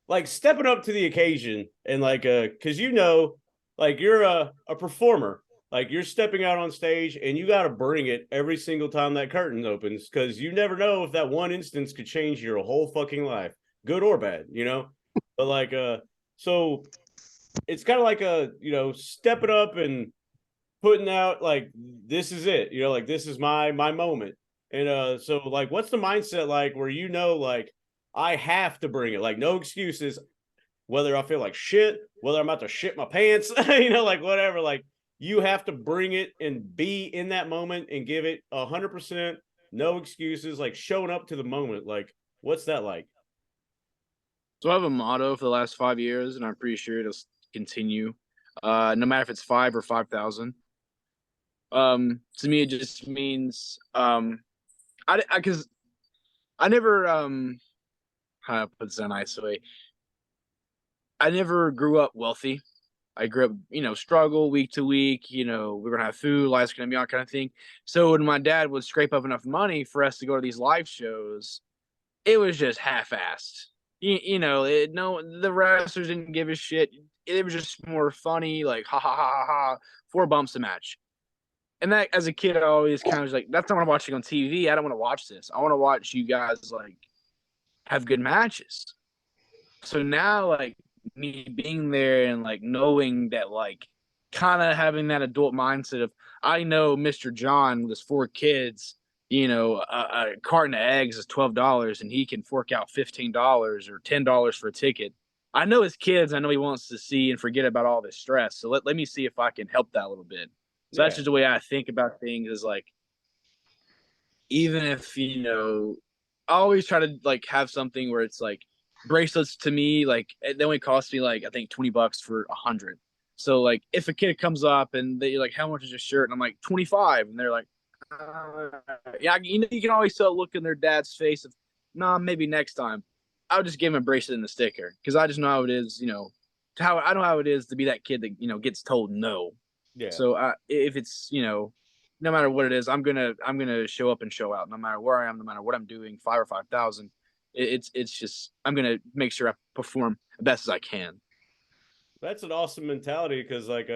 Like stepping up to the occasion and like because like you're a performer. Like you're stepping out on stage and you got to bring it every single time that curtain opens because you never know if that one instance could change your whole fucking life, good or bad, But like, so it's kind of like stepping up and putting out like this is it, like this is my moment. And so like, what's the mindset like where like I have to bring it. Like, no excuses. Whether I feel like shit, whether I'm about to shit my pants, like whatever. Like, you have to bring it and be in that moment and give it 100%. No excuses. Like, showing up to the moment. Like, what's that like? So I have a motto for the last 5 years, and I'm pretty sure it'll continue. No matter if it's 5 or 5,000. To me, it just means because I never how to put this in a nice way. I never grew up wealthy. I grew up, struggle week to week. We're gonna have food, life's gonna be on, kind of thing. So when my dad would scrape up enough money for us to go to these live shows, it was just half-assed. No, the wrestlers didn't give a shit. It was just more funny, like ha ha ha ha ha, 4 bumps a match. And that, as a kid, I always kind of was like, that's not what I'm watching on TV. I don't want to watch this. I want to watch you guys like have good matches. So now, like, me being there and like knowing that, like, kind of having that adult mindset of, I know Mr. John with his 4 kids, a carton of eggs is $12 and he can fork out $15 or $10 for a ticket. I know his kids. I know he wants to see and forget about all this stress. So let me see if I can help that a little bit. So that's just the way I think about things, is like, even if, I always try to like have something where it's like, bracelets to me, like, they only cost me like, I think $20 for 100. So like, if a kid comes up and they're like, how much is your shirt? And I'm like, 25. And they're like, yeah, you can always tell a look in their dad's face of, nah, maybe next time. I'll just give him a bracelet and a sticker, because I just know how it is, I know how it is to be that kid that, gets told no. Yeah. So if it's, no matter what it is, I'm gonna show up and show out, no matter where I am, no matter what I'm doing, 5 or 5,000. It's just, I'm gonna make sure I perform the best as I can. That's an awesome mentality, because like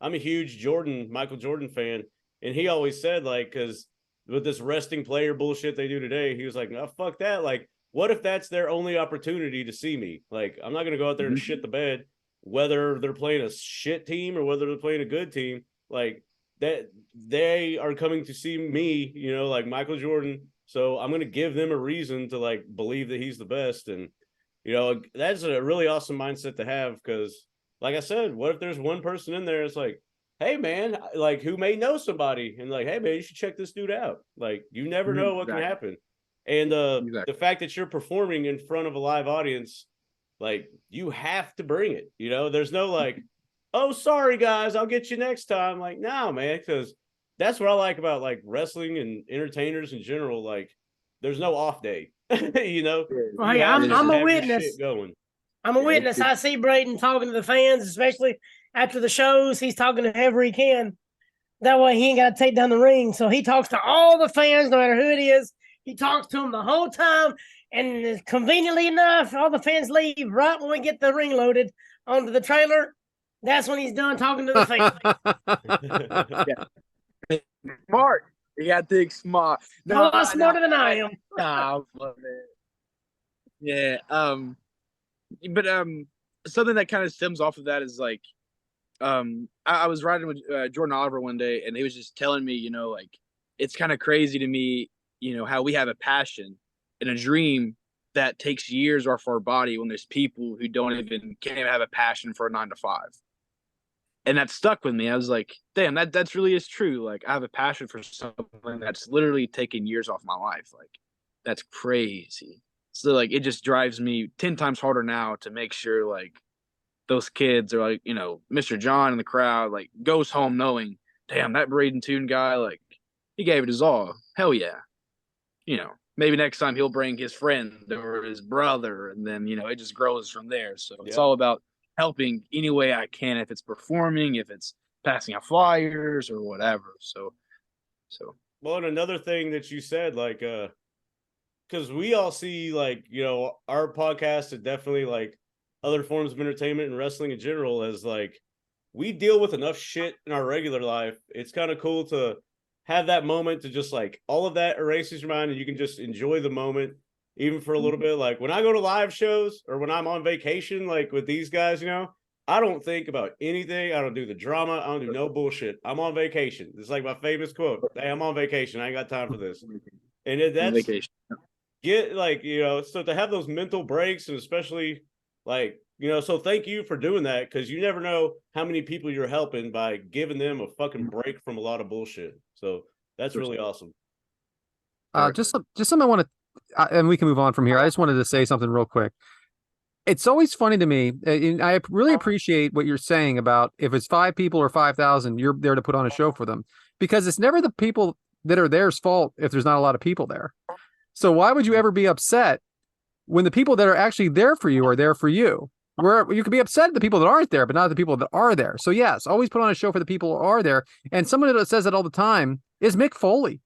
I'm a huge Michael Jordan fan, and he always said, like, because with this resting player bullshit they do today, he was like, no, fuck that. Like, what if that's their only opportunity to see me? Like, I'm not gonna go out there and shit the bed, whether they're playing a shit team or whether they're playing a good team. Like, that they are coming to see me, like Michael Jordan. So I'm going to give them a reason to like believe that he's the best. And, that's a really awesome mindset to have, because like I said, what if there's one person in there? It's like, hey man, like, who may know somebody, and like, hey man, you should check this dude out. Like, you never know what can happen. And the fact that you're performing in front of a live audience, like, you have to bring it. There's no like, oh, sorry guys, I'll get you next time. Like, no, man, because that's what I like about like wrestling and entertainers in general. Like, there's no off day. Well, hey, I'm a witness. I'm a witness. I see Brayden talking to the fans, especially after the shows. He's talking to whoever he can. That way he ain't got to take down the ring. So he talks to all the fans, no matter who it is. He talks to them the whole time. And conveniently enough, all the fans leave right when we get the ring loaded onto the trailer. That's when he's done talking to the fans. Yeah. Smart. You got to think smart. No, a lot smarter than I am. Yeah. But something that kind of stems off of that is like, I was riding with Jordan Oliver one day, and he was just telling me, like, it's kind of crazy to me, how we have a passion and a dream that takes years off our body, when there's people who can't even have a passion for a 9 to 5. And that stuck with me. I was like, damn, that's really is true. Like, I have a passion for something that's literally taken years off my life. Like, that's crazy. So like, it just drives me 10 times harder now to make sure like those kids are like, Mr. John in the crowd, like, goes home knowing, damn, that Brayden Toon guy, like, he gave it his all. Hell yeah. Maybe next time he'll bring his friend or his brother, and then, it just grows from there. So it's all about helping any way I can, if it's performing, if it's passing out flyers or whatever. So. Well, and another thing that you said, like, because we all see, like, our podcast is definitely like other forms of entertainment and wrestling in general, as like, we deal with enough shit in our regular life. It's kind of cool to have that moment to just like, all of that erases your mind and you can just enjoy the moment, even for a little bit. Like, when I go to live shows or when I'm on vacation, like with these guys, I don't think about anything. I don't do the drama. I don't do no bullshit. I'm on vacation. It's like my famous quote. Hey, I'm on vacation. I ain't got time for this. And that's vacation. get like, so to have those mental breaks, and especially like, so thank you for doing that, because you never know how many people you're helping by giving them a fucking break from a lot of bullshit. So that's really awesome. Just something I want to, and we can move on from here. I just wanted to say something real quick. It's always funny to me, and I really appreciate what you're saying about if it's 5 people or 5,000, you're there to put on a show for them, because it's never the people that are there's fault if there's not a lot of people there. So why would you ever be upset when the people that are actually there for you are there for you? Where you could be upset at the people that aren't there, but not the people that are there. So yes, always put on a show for the people who are there. And someone that says it all the time is Mick Foley.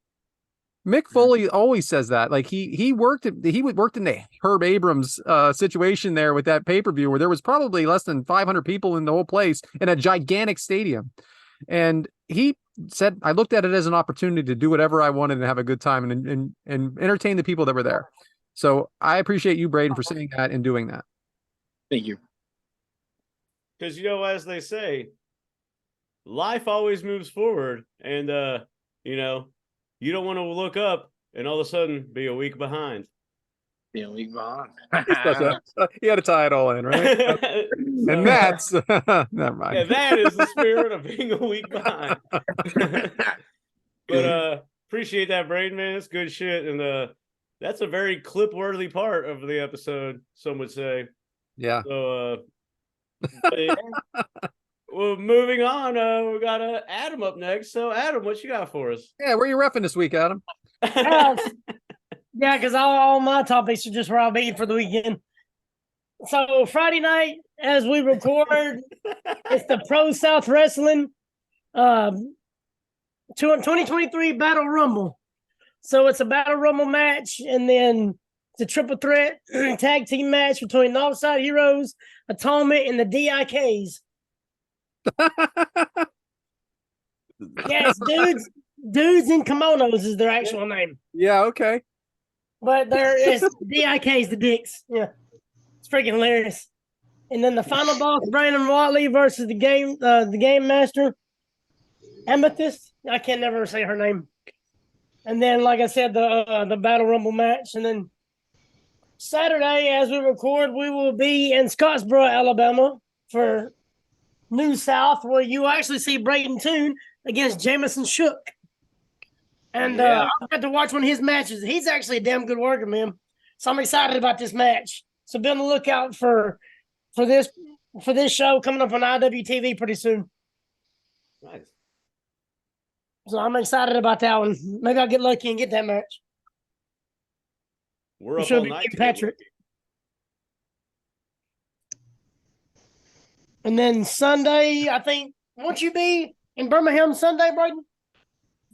Mick Foley always says that. Like he worked in the Herb Abrams situation there with that pay-per-view where there was probably less than 500 people in the whole place in a gigantic stadium. And he said, I looked at it as an opportunity to do whatever I wanted and have a good time and entertain the people that were there. So I appreciate you, Brayden, for saying that and doing that. Thank you. Because, as they say, life always moves forward, and, you don't want to look up and all of a sudden be a week behind. Be a week behind. You had to tie it all in, right? And that's never mind. Yeah, that is the spirit of being a week behind. But appreciate that, Brayden, man. It's good shit, and that's a very clip-worthy part of the episode, some would say. Yeah. So, yeah. Well, moving on, we got Adam up next. So, Adam, what you got for us? Yeah, where are you reffing this week, Adam? Yeah, because all my topics are just where I'll be for the weekend. So Friday night, as we record, it's the Pro South Wrestling 2023 Battle Rumble. So it's a Battle Rumble match, and then it's a triple threat tag team match between Northside Heroes, Atonement, and the DIKs. Yes, dudes in kimonos is their actual name. Yeah, okay. But there is DIKs, the dicks. Yeah, it's freaking hilarious. And then the final boss, Brandon Watley versus the game master, Amethyst. I can never say her name. And then, like I said, the Battle Rumble match. And then Saturday, as we record, we will be in Scottsboro, Alabama for New South, where you actually see Brayden Toon against Jamison Shook. And I got to watch one of his matches. He's actually a damn good worker, man. So I'm excited about this match. So be on the lookout for this show coming up on IWTV pretty soon. Nice. So I'm excited about that one. Maybe I'll get lucky and get that match. We're up all night, Patrick. And then Sunday, I think, won't you be in Birmingham Sunday, Brayden?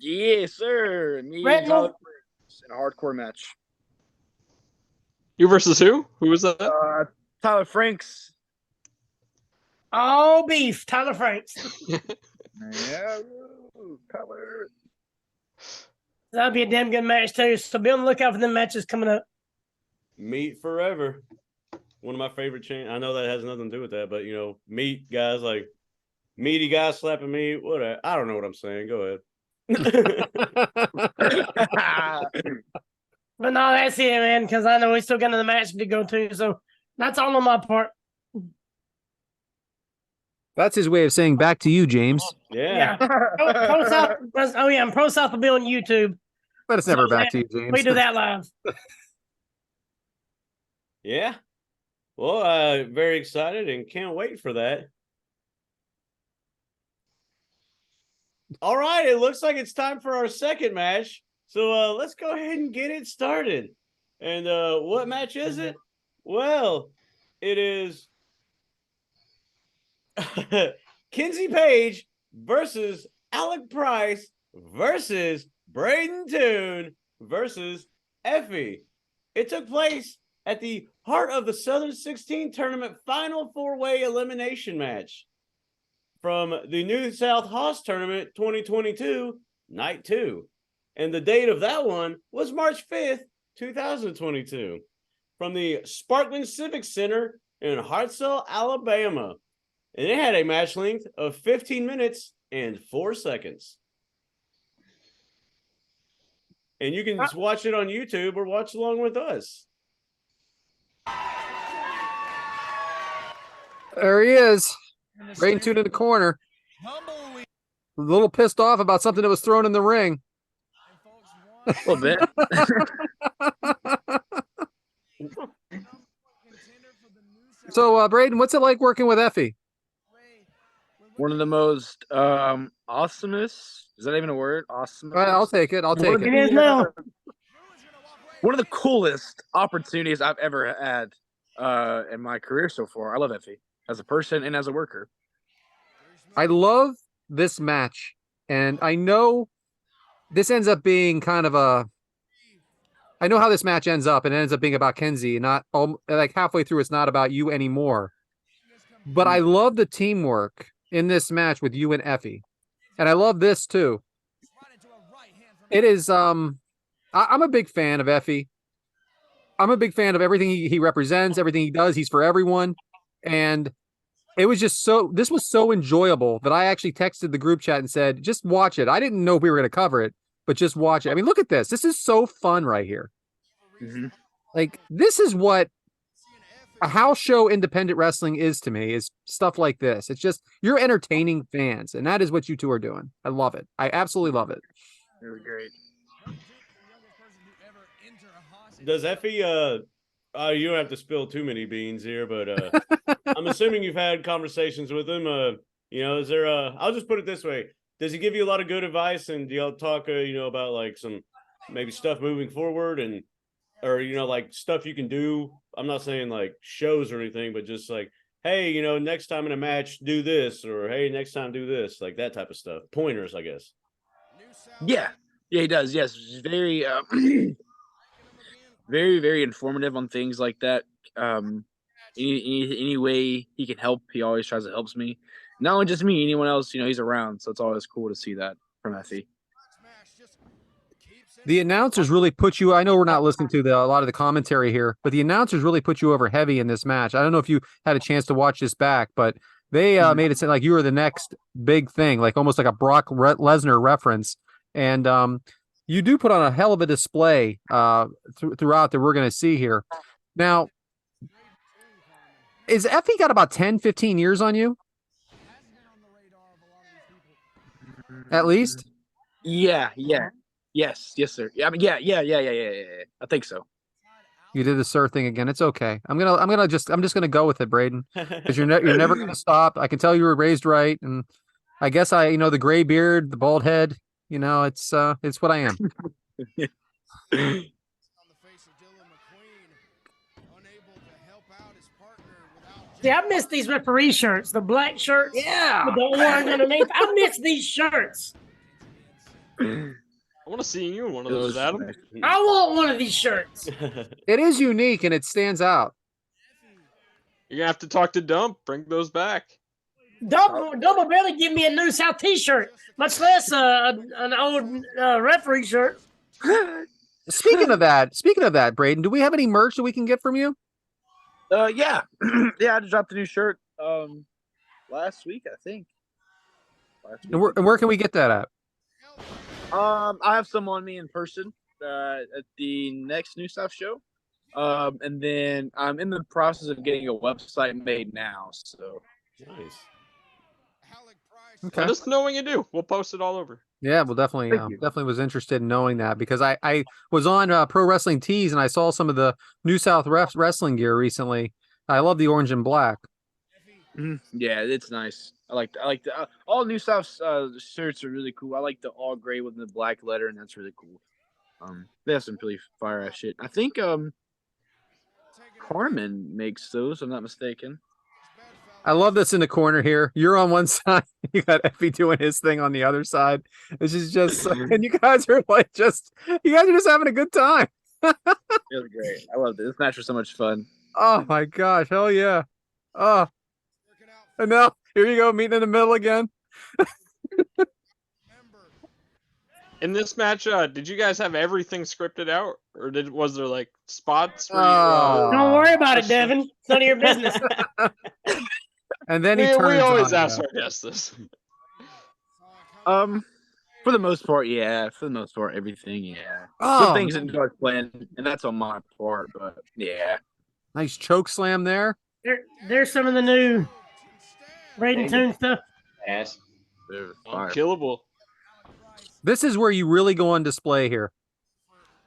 Yes, sir. Me Red and Tyler Franks in a hardcore match. You versus who? Who was that? Tyler Franks. All beef, Tyler Franks. Yeah, Tyler. That'll be a damn good match, too. So be on the lookout for them matches coming up. Meat forever. One of my favorite chants. I know that has nothing to do with that, but, meat guys, like meaty guys slapping me. Whatever. I don't know what I'm saying. Go ahead. But no, that's it, man, because I know we still got another match to go to. So that's all on my part. That's his way of saying back to you, James. Yeah. Pro South. Oh, yeah. And Pro South will be on YouTube. But it's never back to you, James. We do that live. Yeah. Well, very excited and can't wait for that. All right, it looks like it's time for our second match. So let's go ahead and get it started. And what match is it? Well, it is Kinsey Page versus Alec Price versus Brayden Toon versus Effie. It took place at the Heart of the Southern 16 tournament final four-way elimination match from the New South Hoss Tournament 2022, Night 2. And the date of that one was March 5th, 2022, from the Sparkman Civic Center in Hartselle, Alabama. And it had a match length of 15 minutes and 4 seconds. and you can just watch it on YouTube or watch along with us. There he is. Brayden Toon in the corner. A little pissed off about something that was thrown in the ring. A little bit. So, Brayden, what's it like working with Effie? One of the most awesomest. Is that even a word? Awesome. I'll take it. I'll take It it. is now. One of the coolest opportunities I've ever had in my career so far. I love Effie as a person and as a worker. I love this match, and I know this ends up being kind of a. I know how this match ends up, and it ends up being about Kenzie. Not like halfway through, it's not about you anymore. But I love the teamwork in this match with you and Effie, and I love this too. It is. I'm a big fan of Effie. I'm a big fan of everything he represents, everything he does. He's for everyone, and it was just so. This was so enjoyable that I actually texted the group chat and said, "Just watch it." I didn't know we were going to cover it, but just watch it. I mean, look at this. This is so fun right here. Mm-hmm. Like, this is what a house show independent wrestling is to me, is stuff like this. It's just, you're entertaining fans, and that is what you two are doing. I love it. I absolutely love it. Really great. Does Effie, you don't have to spill too many beans here, but I'm assuming you've had conversations with him. Is there I'll just put it this way. Does he give you a lot of good advice, and do y'all talk, about like some maybe stuff moving forward or like stuff you can do? I'm not saying like shows or anything, but just like, hey, next time in a match, do this, or hey, next time do this, like that type of stuff. Pointers, I guess. Yeah, he does. Yes, very, very, very informative on things like that. Any way he can help, he always tries to help me. Not only just me, anyone else, he's around. So it's always cool to see that from Effie. The announcers really put you. I know we're not listening to a lot of the commentary here, but the announcers really put you over heavy in this match. I don't know if you had a chance to watch this back, but they made it seem like you were the next big thing, like almost like a Brock Lesnar reference. And you do put on a hell of a display throughout that we're going to see here. Now, is Effie got about 10, 15 years on you? At least? Yeah. Yes, sir. Yeah, I mean, yeah. I think so. You did the sir thing again. It's okay. I'm just gonna go with it, Brayden, because you're never gonna stop. I can tell you were raised right, and I guess the gray beard, the bald head. It's what I am. See, I miss these referee shirts, the black shirts. Yeah. With the orange underneath. I miss these shirts. I want to see you in one of those, Adam. I want one of these shirts. It is unique and it stands out. You're gonna have to talk to Dump. Bring those back. Dump will barely give me a New South T-shirt, much less an old referee shirt. Speaking of that, Brayden, do we have any merch that we can get from you? Yeah. Yeah, I just dropped a new shirt last week, I think. And where can we get that at? I have some on me in person at the next New South show. And then I'm in the process of getting a website made now. So Nice. Okay. Let us know when you do. We'll post it all over. Yeah, well, definitely was interested in knowing that, because I was on Pro Wrestling Tees and I saw some of the New South wrestling gear recently. I love the orange and black. Yeah, it's nice. I like the all New South shirts are really cool. I like the all gray with the black letter, and that's really cool. They have some really fire ass shit. I think Carmen makes those, if I'm not mistaken. I love this in the corner here. You're on one side, you got Effie doing his thing on the other side. This is just, and you guys are just having a good time. Really great. I love it. This match was so much fun. Oh my gosh, hell yeah. Oh, and now here you go, meeting in the middle again. In this match, did you guys have everything scripted out, or was there like spots? Where you, Don't worry about it, Devin. It's none of your business. And then we he turns always on ask you. our guests this. For the most part, yeah. For the most part, everything, yeah. Oh, Some things didn't go as planned, and that's on my part, but yeah. nice choke slam there. There's some of the new Brayden Toon stuff. Ass. It was fire. Unkillable. This is where you really go on display here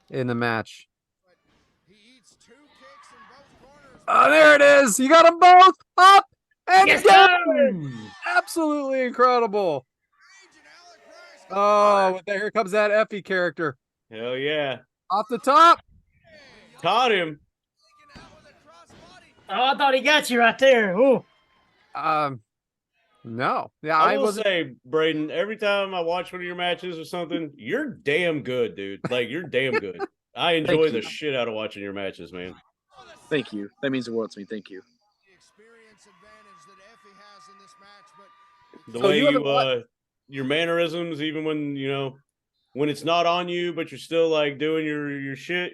in the match. Oh, there it is. You got them both up and Yes, down. Absolutely incredible. Oh, here comes that Effie character. Hell yeah. Off the top. Caught him. Oh, I thought he got you right there. Ooh. No. Yeah, I I will wasn't. say, Brayden, every time I watch one of your matches or something, you're damn good, dude. Like, you're damn good. I enjoy the you. shit out of watching your matches, man. Thank you. That means the world to me. Thank you. The So way you haven't your mannerisms, even when it's not on you, but you're still like doing your shit,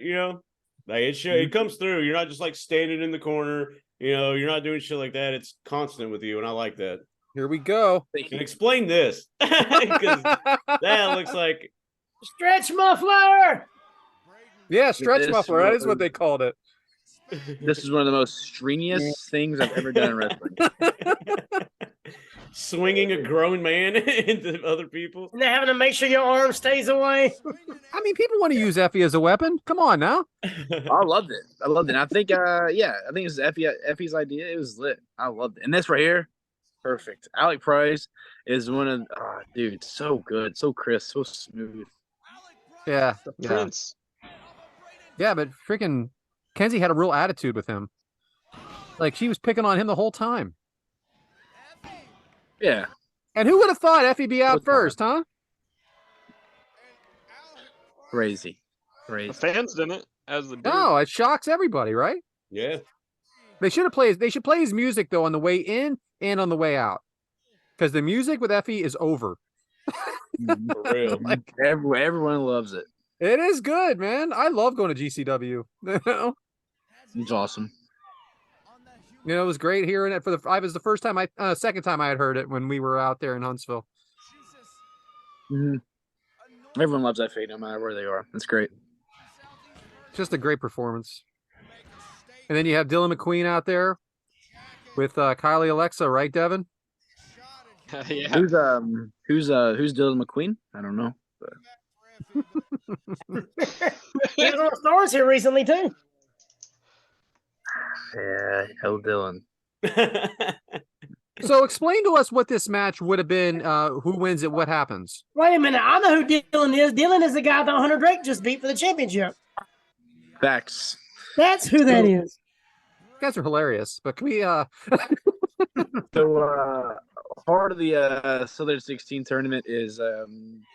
like it comes through. You're not just like standing in the corner, you're not doing shit like that. It's constant with you, and I like that. Here we go. Thank And you. explain this, because that looks like Stretch muffler. Yeah, stretch This muffler. That is what was- they called it. This is one of the most strenuous things I've ever done in wrestling. swinging a grown man into other people. And they're having to make sure your arm stays away. I mean, people want to use Effie as a weapon. Come on now. I loved it. I loved it. And I think, I think it was Effie's idea. It was lit. I loved it. And this right here, perfect. Alec Price is one of, dude, so good, so crisp, so smooth. Yeah. Prince. Yeah, but freaking Kenzie had a real attitude with him. Like, she was picking on him the whole time. Yeah. And who would have thought Effie be out Both times. first, huh? Crazy. The Crazy. fans didn't, as the dude. No, it shocks everybody, right? Yeah. They should play his music though on the way in and on the way out. Because the music with Effie is over. For real. Like, Everyone loves it. it is good, man. I love going to GCW. It's awesome. It was great hearing it it was the first time second time I had heard it when we were out there in Huntsville. Mhm. Everyone loves that fade no matter where they are. It's great. Just a great performance. And then you have Dylan McQueen out there with Kylie Alexa, right, Devin? Yeah. Who's Dylan McQueen? I don't know. But He was on Stars here recently too. yeah, hell Dylan. So explain to us what this match would have been. Who wins it? What happens? Wait a minute. I know who Dylan is. Dylan is the guy that Hunter Drake just beat for the championship. Facts. That's who that is. You guys are hilarious. But can we So part of the Southern 16 tournament is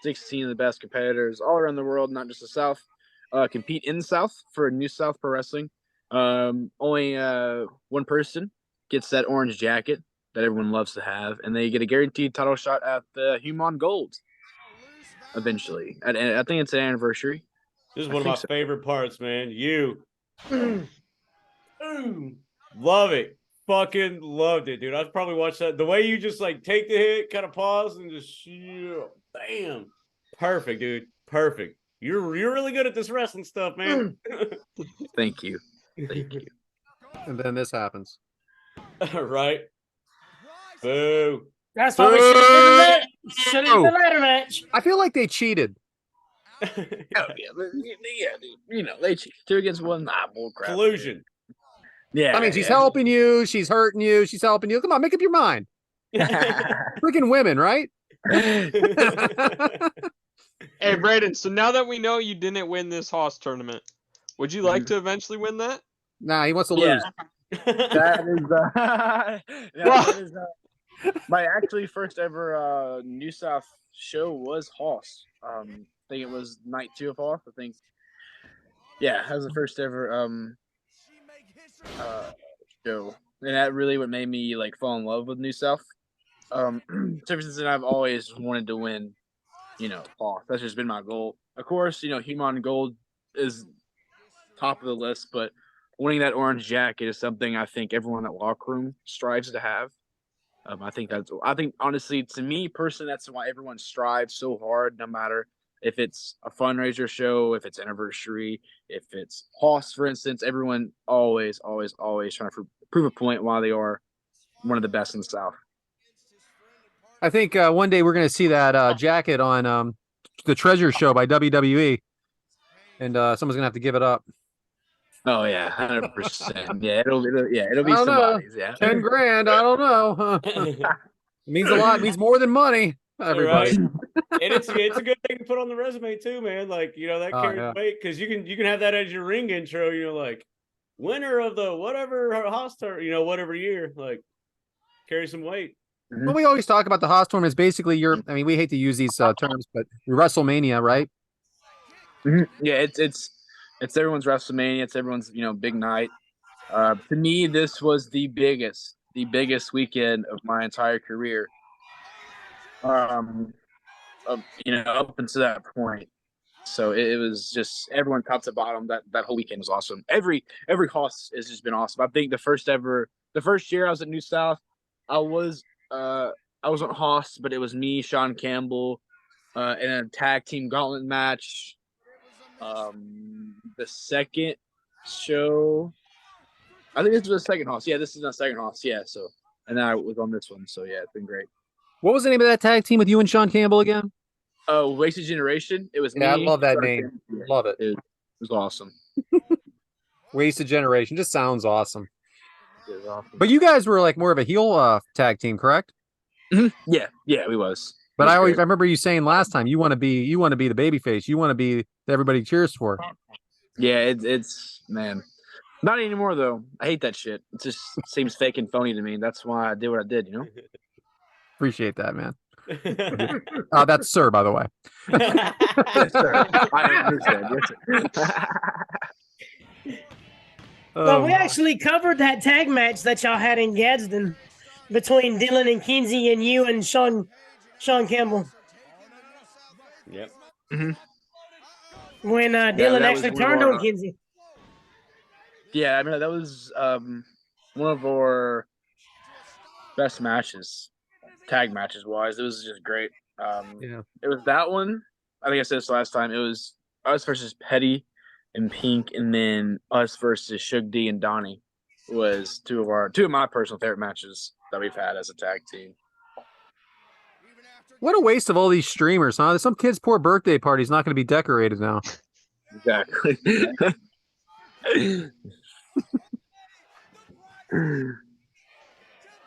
16 of the best competitors all around the world, not just the South, compete in the South for New South Pro Wrestling. Only one person gets that orange jacket that everyone loves to have, and they get a guaranteed title shot at the Human Gold eventually. I think it's an anniversary. This is I one of my think so. favorite parts, man. Love it. Fucking loved it, dude. I'd probably watch that. The way you just like take the hit, kind of pause, and just bam. Perfect, dude. Perfect. You're really good at this wrestling stuff, man. Thank you. Thank you. and then this happens. Right? Boo. That's why we should have done that. Should have done the ladder match. I feel like they cheated. Oh, yeah, dude. They cheat 2 against 1. Nah, bull crap. Collusion. Yeah. I mean, she's helping you. She's hurting you. She's helping you. Come on, make up your mind. Freaking women, right? Hey, Brayden, so now that we know you didn't win this Hoss tournament, would you like to eventually win that? Nah, he wants to Yeah. lose. That is my actually first ever New South show was Hoss. I think it was night 2 of Hoss. I think. Yeah, that was the first ever show, and that really what made me like fall in love with New South. So ever since then, I've always wanted to win. Hoss. That's just been my goal. Of course, Human Gold is top of the list, but winning that orange jacket is something I think everyone in that locker room strives to have. I think honestly, to me personally, that's why everyone strives so hard, no matter if it's a fundraiser show, if it's anniversary, if it's Hoss, for instance. Everyone always trying to prove a point why they are one of the best in the South. I think one day we're going to see that jacket on the Treasure Show by WWE, and someone's going to have to give it up. Oh yeah, 100%. Yeah, it'll be I don't know. somebody's. Yeah, 10 grand. I don't know. It means a lot. It means more than money. Everybody. Right. And it's a good thing to put on the resume too, man. Like, that carries weight, because you can have that as your ring intro. Like winner of the whatever Hoster, whatever year. Like, carry some weight. Well, we always talk about the Haas tournament. It's basically we hate to use these terms, but your WrestleMania, right? Yeah, it's everyone's WrestleMania. It's everyone's big night. To me, this was the biggest weekend of my entire career. Up until that point. So it was just everyone top to bottom. That whole weekend was awesome. Every Hoss has just been awesome. I think the first year I was at New South, I was on Hoss, but it was me, Sean Campball, in a tag team gauntlet match. The second show, I think this was the second Hoss. Yeah, this is the second Hoss. Yeah, so and then I was on this one. So yeah, it's been great. What was the name of that tag team with you and Sean Campbell again? Oh, Wasted Generation. It was me. I love that name. Love it. It was awesome. Wasted Generation just sounds awesome. It was awesome. But you guys were like more of a heel tag team, correct? Mm-hmm. Yeah, we was. But I remember you saying last time you want to be the baby face. You want to be that everybody cheers for. Yeah, it's man. Not anymore though. I hate that shit. It just seems fake and phony to me. That's why I did what I did, Appreciate that, man. That's Sir, by the way. Yes, sir. I understand. Yes, sir. Well, we actually covered that tag match that y'all had in Gadsden between Dylan and Kinsey and you and Sean Campbell. Yep. Mm-hmm. When Dylan actually turned on Kinsey. Yeah, I mean that was one of our best matches, tag matches wise. It was just great. It was that one. I think I said this last time. It was us versus Petty and Pink, and then us versus Shug D and Donnie was two of my personal favorite matches that we've had as a tag team. What a waste of all these streamers, huh? Some kid's poor birthday party's not going to be decorated now. Exactly.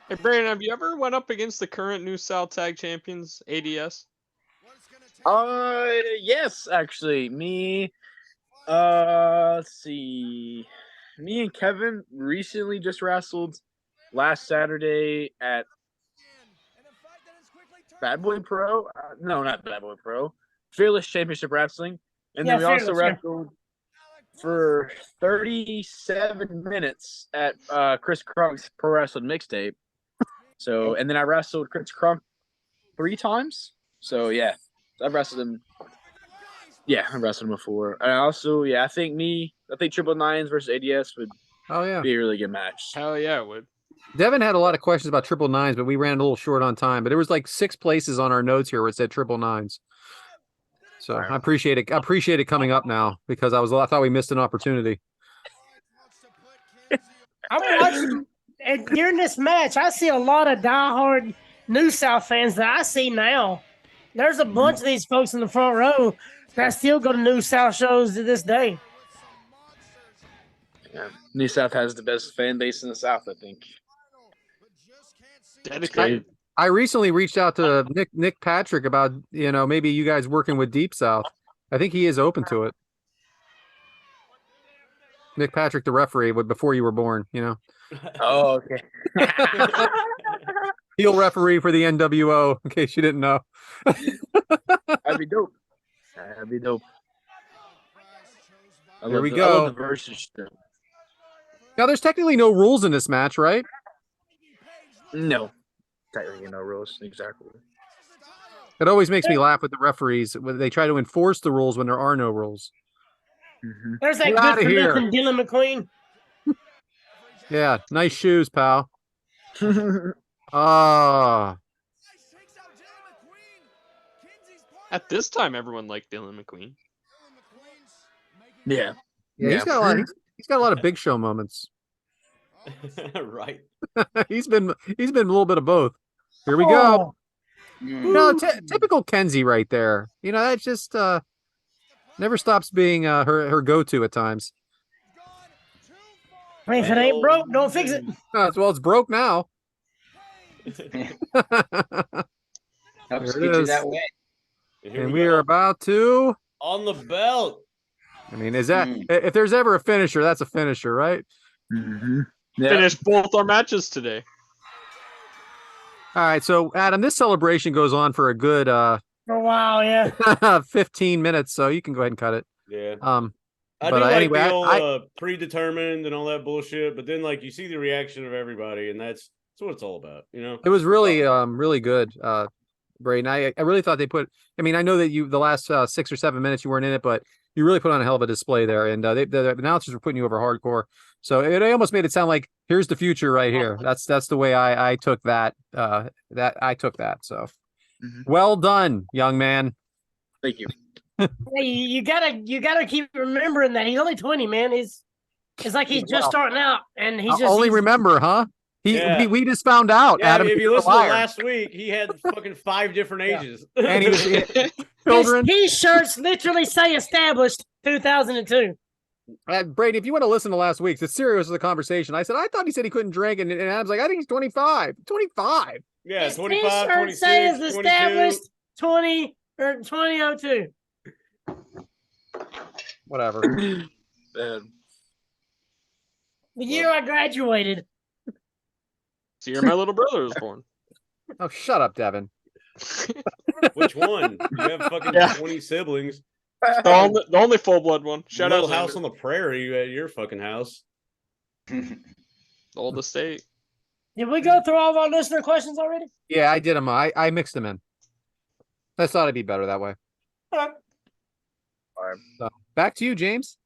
Hey, Brayden, have you ever went up against the current New South Tag Champions, ADS? Yes, actually. Let's see. Me and Kevin recently just wrestled last Saturday at Bad Boy Pro. No, not Bad Boy Pro. Fearless Championship Wrestling. And then we also wrestled for 37 minutes at Chris Crunk's Pro Wrestling Mixtape. So, and then I wrestled Chris Crunk 3 times. So, yeah, I've wrestled him. Yeah, I've wrestled him before. And also, I think Triple Nines versus ADS would be a really good match. Hell yeah, it would. Devin had a lot of questions about Triple Nines, but we ran a little short on time. But there was like 6 places on our notes here where it said Triple Nines. So I appreciate it. I appreciate it coming up now because I thought we missed an opportunity. I'm watching, and during this match, I see a lot of diehard New South fans that I see now. There's a bunch of these folks in the front row that still go to New South shows to this day. Yeah, New South has the best fan base in the South, I think. Dedicated. I recently reached out to Nick Patrick about, maybe you guys working with Deep South. I think he is open to it. Nick Patrick, the referee, before you were born, Oh, okay. Heel referee for the NWO, in case you didn't know. That'd be dope. Here we go. I love the versus show. Now, there's technically no rules in this match, right? No. Technically no rules, exactly. It always makes me laugh with the referees when they try to enforce the rules when there are no rules. Mm-hmm. There's that good for nothing Dylan McQueen. Yeah, nice shoes, pal. Ah, At this time, everyone liked Dylan McQueen. Yeah. yeah, he's got a lot. He's got a lot of big show moments. Right. he's been a little bit of both. Here we go. Oh, No, typical Kenzie right there. You know, that just never stops being her go-to at times. if it ain't broke, don't fix it. Well, it's broke now. Helps There it get you is. that way. Here And we we go. are about to. On the belt. I mean, is that if there's ever a finisher, that's a finisher, right? Mm-hmm. Yeah. Finished both our matches today. All right, so Adam, this celebration goes on for a good For a while, yeah. 15 minutes, so you can go ahead and cut it. Yeah. I But do like anyway, the old predetermined and all that bullshit, but then like you see the reaction of everybody, and that's what it's all about, you know. it was really really good, Brayden. I really thought they put. I mean, I know that the last 6 or 7 minutes you weren't in it, but you really put on a hell of a display there, and the announcers were putting you over hardcore. So it almost made it sound like here's the future right here. That's the way I took that. So well done, young man. Thank you. Hey, you gotta keep remembering that he's only 20, man. It's like he's just starting out, and he's just only remember, huh? Yeah. We just found out. Yeah, Adam, if you you're a listen to liar. last week, he had fucking 5 different ages. And he was his children. t-shirts literally say established 2002. Brady, if you want to listen to last week's, it's serious as a conversation. I said I thought he said he couldn't drink, and Adam's like, I think he's 25. 25. Yeah, His 25, t-shirt 26, says 22. established 20 or 2002. Whatever. Man. The year I graduated. So you're my little brother was born. Oh, shut up, Devin. Which one? You have fucking Yeah. 20 siblings. The only full blood one. Shout Little out house Xander. on the prairie at your fucking house. The old estate. Did we go through all of our listener questions already? Yeah, I did them. I mixed them in. I thought it'd be better that way. So, back to you, James.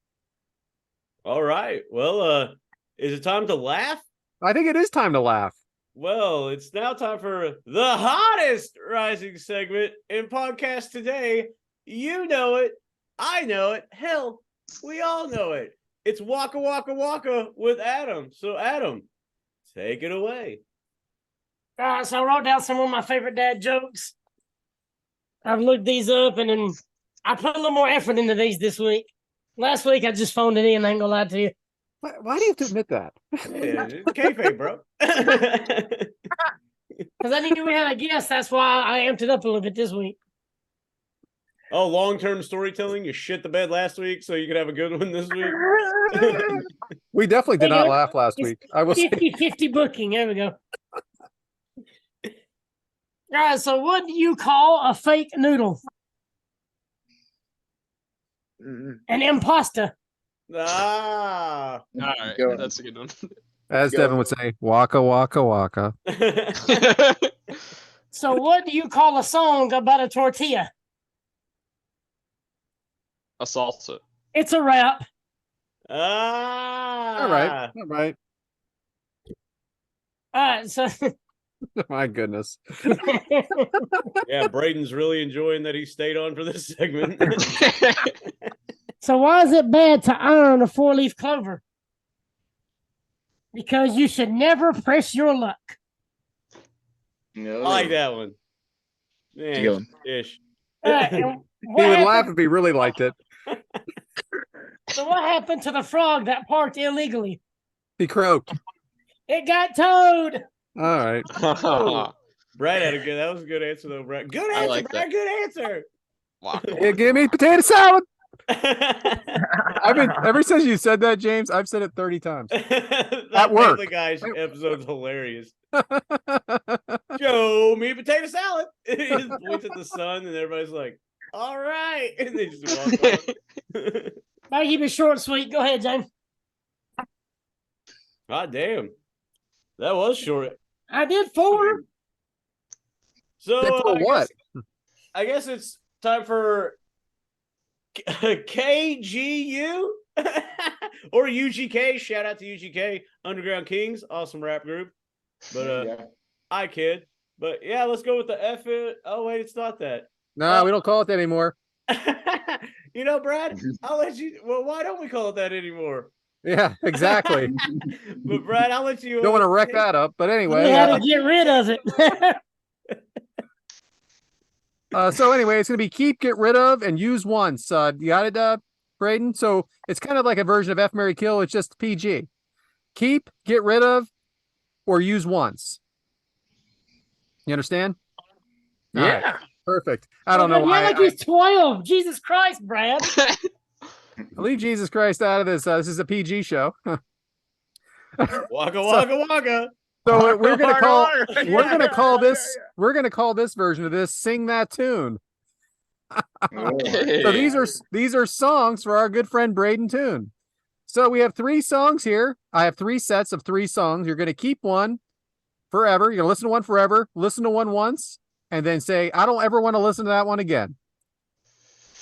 All right. Well, is it time to laugh? I think it is time to laugh. Well, it's now time for the hottest rising segment in podcast today. You know it. I know it. Hell, we all know it. It's Waka Waka Waka with Adam. So, Adam, take it away. All right, so I wrote down some of my favorite dad jokes. I've looked these up, and then I put a little more effort into these this week. Last week, I just phoned it in. I ain't gonna lie to you. Why do you have to admit that? Yeah, it's kayfabe, bro. Because I knew we had a guest. That's why I amped it up a little bit this week. Oh, long-term storytelling. You shit the bed last week, so you could have a good one this week. We definitely did not laugh last week. I will say. 50-50 booking. There we go. All right, so what do you call a fake noodle? An impasta. Ah. All right, Go. that's a good one. As Go. Devin would say, waka waka waka. So what do you call a song about a tortilla? A salsa. It's a rap. Ah. All right. All right. All right, so My goodness. Yeah, Brayden's really enjoying that he stayed on for this segment. so why is it bad to iron a 4-leaf clover? Because you should never press your luck. No. I like that one. It's a good Man, one. ish. All right, and He what would happened- laugh if he really liked it. So what happened to the frog that parked illegally? He croaked. It got towed. All right. Brad had that was a good answer though, Brad. Good I answer, like Brad. Good answer. Yeah, give me potato salad. I've been ever since you said that, James. I've said it 30 times. That work. Family Guy's episode's hilarious. Show me potato salad. He just points at the sun, and everybody's like, "All right," and they just walk on. I keep it short and sweet. Go ahead, James. God damn, that was short. I did 4. So For what? I guess it's time for KGU or UGK. Shout out to UGK, Underground Kings, awesome rap group. But Yeah. I kid. But yeah, let's go with the F it. Oh wait, it's not that. No, we don't call it that anymore. You know, Brad, I'll let you. Well, why don't we call it that anymore? Yeah, exactly. But Brad, I'll let you. Don't want to wreck that up, but We anyway. had to get rid of it. So anyway, it's gonna be keep, get rid of, and use once. You got it, Brayden? So it's kind of like a version of F, Marry, Kill. It's just PG. Keep, get rid of, or use once. You understand? All right, Yeah. perfect. I don't know You're why. like he's 12. Jesus Christ, Brad. I leave Jesus Christ out of this. This is a PG show. Waka waka waka. So we're gonna call this. we're gonna call this version of this "Sing That Tune." Oh, So these are songs for our good friend Brayden Toon. So we have 3 songs here. I have 3 sets of 3 songs. You're gonna keep one forever. You're gonna listen to one forever, listen to one once, and then say, I don't ever want to listen to that one again.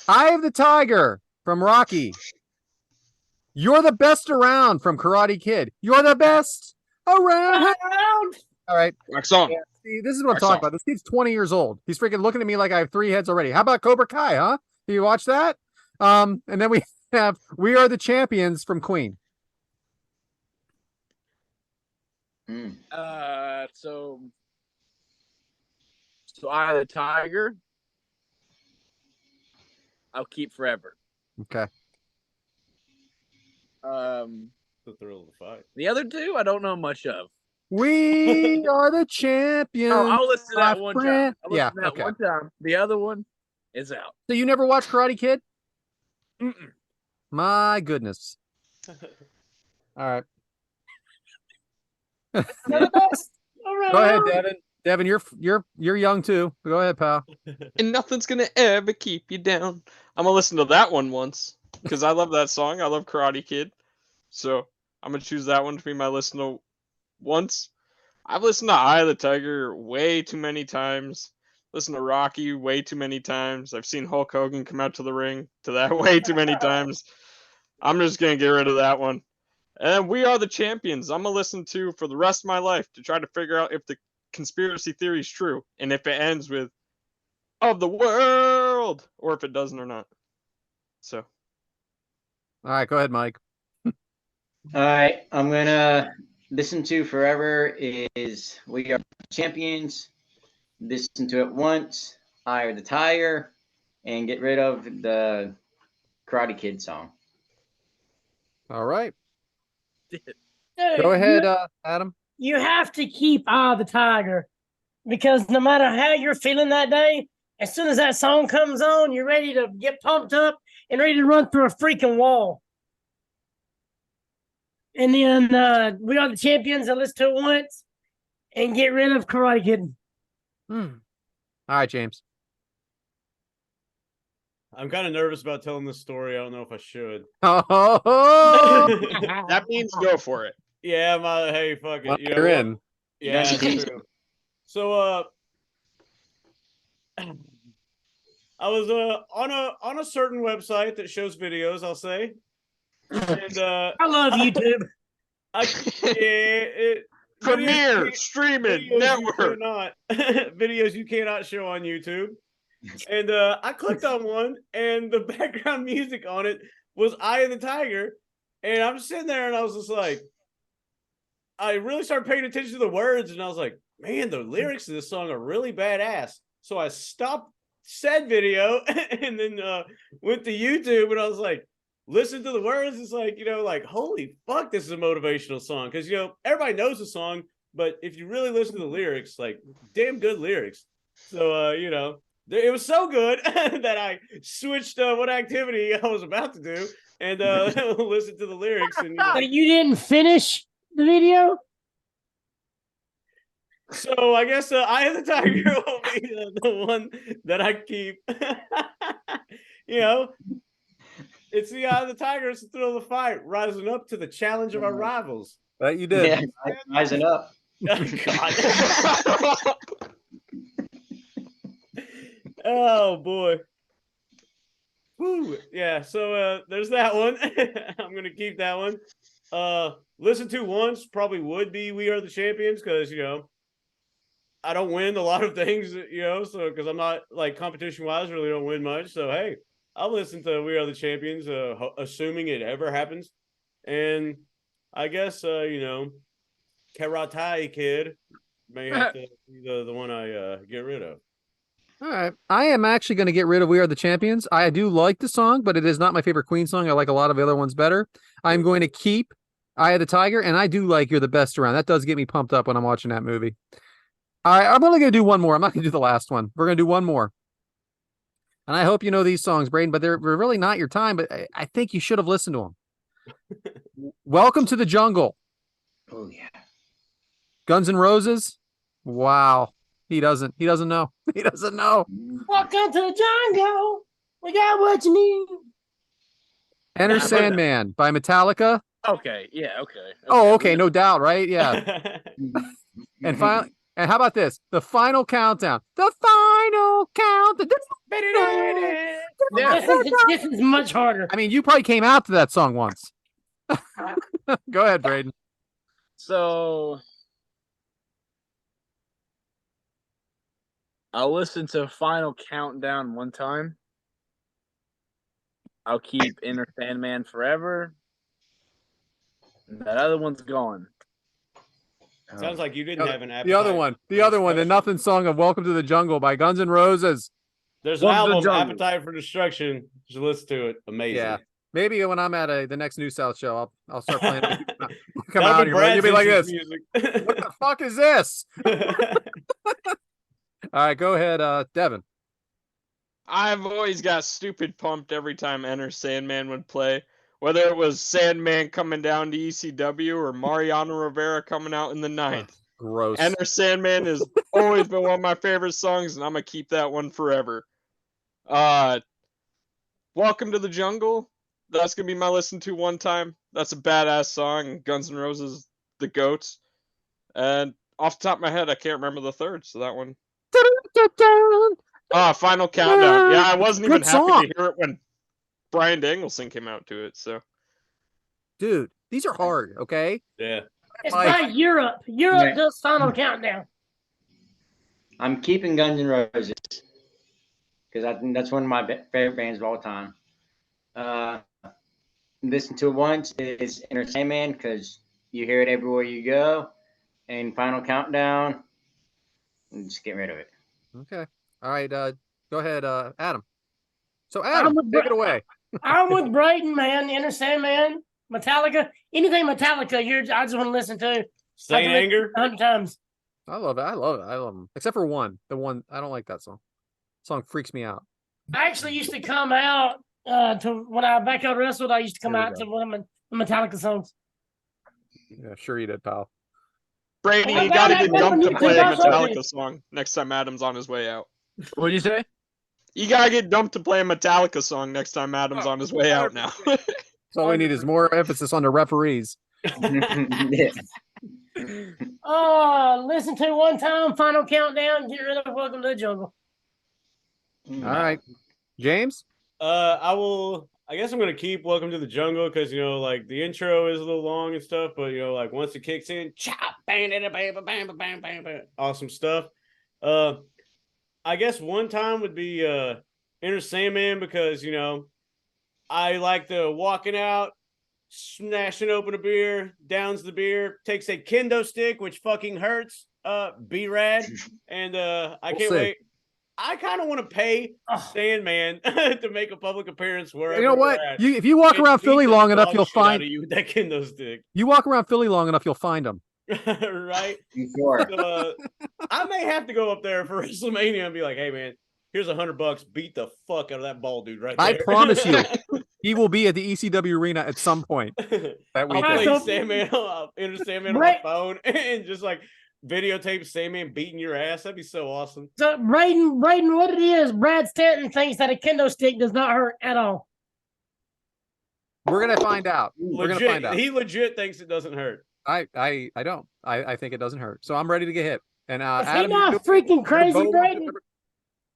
Eye of the Tiger from Rocky. You're the Best Around from Karate Kid. You're the best around. All right. Next song. Yeah, see, this is what I'm talking about. This kid's 20 years old. He's freaking looking at me like I have 3 heads already. How about Cobra Kai, huh? Do you watch that? And then we have We Are the Champions from Queen. So Eye of the Tiger, I'll keep forever. Okay. The thrill of the fight. The other 2, I don't know much of. We are the champions. Oh, I'll listen to that my one friend. time. I'll listen Yeah, to that okay. one time. The other one is out. So you never watched Karate Kid? Mm-mm. My goodness. All right. You're the best around. Go ahead, Devin. Devin, you're young too. Go ahead, pal. And nothing's gonna ever keep you down. I'm gonna listen to that one once because I love that song. I love Karate Kid, so I'm gonna choose that one to be my listen to once. I've listened to Eye of the Tiger way too many times. Listened to Rocky way too many times. I've seen Hulk Hogan come out to the ring to that way too many times. I'm just gonna get rid of that one. And We Are the Champions. I'm gonna listen to for the rest of my life to try to figure out if the conspiracy theory is true and if it ends with of the world or if it doesn't or not. So All right, go ahead, Mike. All right, I'm gonna listen to forever is We Are Champions. Listen to it once, Eye of the Tiger, and get rid of the Karate Kid song. All right. Dude, Go ahead, Adam. You have to keep Eye of the Tiger because no matter how you're feeling that day, as soon as that song comes on, you're ready to get pumped up and ready to run through a freaking wall. And then We Are the Champions. I listen to it once and get rid of Karate Kid. All right, James. I'm kind of nervous about telling this story. I don't know if I should. Oh, that means go for it. Yeah, hey, fuck it. well, You know you're what? in. Yeah, Yeah. that's true. So I was on a certain website that shows videos, I'll say. And I love YouTube. Premiere, streaming, network. Videos you cannot show on YouTube. And I clicked on one, and the background music on it was Eye of the Tiger. And I'm sitting there, and I was just like, I really started paying attention to the words, and I was like, man, the lyrics of this song are really badass. So I stopped said video and then went to YouTube, and I was like, listen to the words. It's like, like, holy fuck, this is a motivational song. Because, everybody knows the song, but if you really listen to the lyrics, like, damn good lyrics. So, it was so good that I switched what activity I was about to do and listened to the lyrics. And So you didn't finish the video? So I guess Eye of the Tiger will be the one that I keep. It's the Eye of the Tiger. It's the thrill of the fight, rising up to the challenge of our rivals. That you did. Yeah, rising up. Oh, God. Oh boy. Woo. Yeah, so there's that one. I'm gonna keep that one. Listen to once probably would be We Are the Champions, because I don't win a lot of things, so because I'm not like competition wise, really don't win much. So hey, I'll listen to We Are the Champions, assuming it ever happens. And I guess Karatai Kid may have to be the one I get rid of. All right. I am actually going to get rid of We Are the Champions. I do like the song, but it is not my favorite Queen song. I like a lot of the other ones better. I'm going to keep Eye of the Tiger, and I do like You're the Best Around. That does get me pumped up when I'm watching that movie. All right. I'm only going to do one more. I'm not going to do the last one. We're going to do one more. And I hope you know these songs, Brayden, but they're really not your time, but I think you should have listened to them. Welcome to the Jungle. Oh, yeah. Guns N' Roses. Wow. He doesn't know. He doesn't know. Welcome to the jungle. We got what you need. Enter Sandman by Metallica. Okay. Yeah. Okay. Oh, okay. No doubt, right? Yeah. And finally, and how about this? The final countdown. The final count. This is much harder. I mean, you probably came out to that song once. Go ahead, Brayden. So I'll listen to Final Countdown one time. I'll keep Inner Sandman forever. And that other one's gone. Sounds like you didn't have an appetite. The other one, the Nothing Song of Welcome to the Jungle by Guns N' Roses. There's an album, Appetite for Destruction. You should listen to it. Amazing. Yeah. Maybe when I'm at the next New South show, I'll start playing. Come out here. You'll be like this. What the fuck is this? All right, go ahead, Devin. I've always got stupid pumped every time Enter Sandman would play. Whether it was Sandman coming down to ECW or Mariano Rivera coming out in the ninth. Gross. Enter Sandman has always been one of my favorite songs, and I'm going to keep that one forever. Welcome to the Jungle. That's going to be my listen to one time. That's a badass song. Guns N' Roses, the GOATs. And off the top of my head, I can't remember the third, so that one. Final Countdown. Yeah, I wasn't even happy to hear it when Brian Danielson came out to it. So, dude, these are hard. Okay. Yeah. It's by Europe. Europe does Final Countdown. I'm keeping Guns N' Roses because I think that's one of my favorite bands of all time. Listen to it once is Enter Sandman because you hear it everywhere you go, and Final Countdown. And just get rid of it. Okay. All right. Go ahead, Adam. So Adam, take it away. I'm with Brayden, man. Enter Sandman, Metallica, anything Metallica. I just want to listen to. Saint Anger 100 times. I love it. I love them. Except for one. The one I don't like that song. The song freaks me out. I actually used to come out to when I backyard wrestled. I used to come out to one of the Metallica songs. Yeah, sure you did, pal. Brady, you got to get dumped to play a Metallica song next time Adam's on his way out. What did you say? You got to get dumped to play a Metallica song next time Adam's on his way out now. So all we need is more emphasis on the referees. Listen to one time, Final Countdown, get rid of Welcome to the Jungle. All right. James? I guess I'm gonna keep Welcome to the Jungle because like the intro is a little long and stuff, but like once it kicks in, chop, bang, bang, bang, bang, bang, bang, bang, awesome stuff. I guess one time would be Enter Sandman because I like the walking out, smashing open a beer, downs the beer, takes a kendo stick, which fucking hurts. Be rad, and I can't wait. I kind of want to pay Sandman to make a public appearance wherever. You know what? If you walk around Philly long enough, you'll find you with that kendo stick. You walk around Philly long enough, you'll find them. Right? Sure. So, I may have to go up there for WrestleMania and be like, "Hey, man, here's $100. Beat the fuck out of that bald dude right there." I promise you, he will be at the ECW arena at some point that weekend. I'll play Sandman. I'll enter Sandman on my phone and just like videotape Sandman beating your ass. That'd be so awesome. So Brayden, what it is, Brad Stanton thinks that a kendo stick does not hurt at all. We're gonna find out. We're gonna find out. He legit thinks it doesn't hurt. I don't. I think it doesn't hurt. So I'm ready to get hit. And Adam, not freaking crazy, Brayden.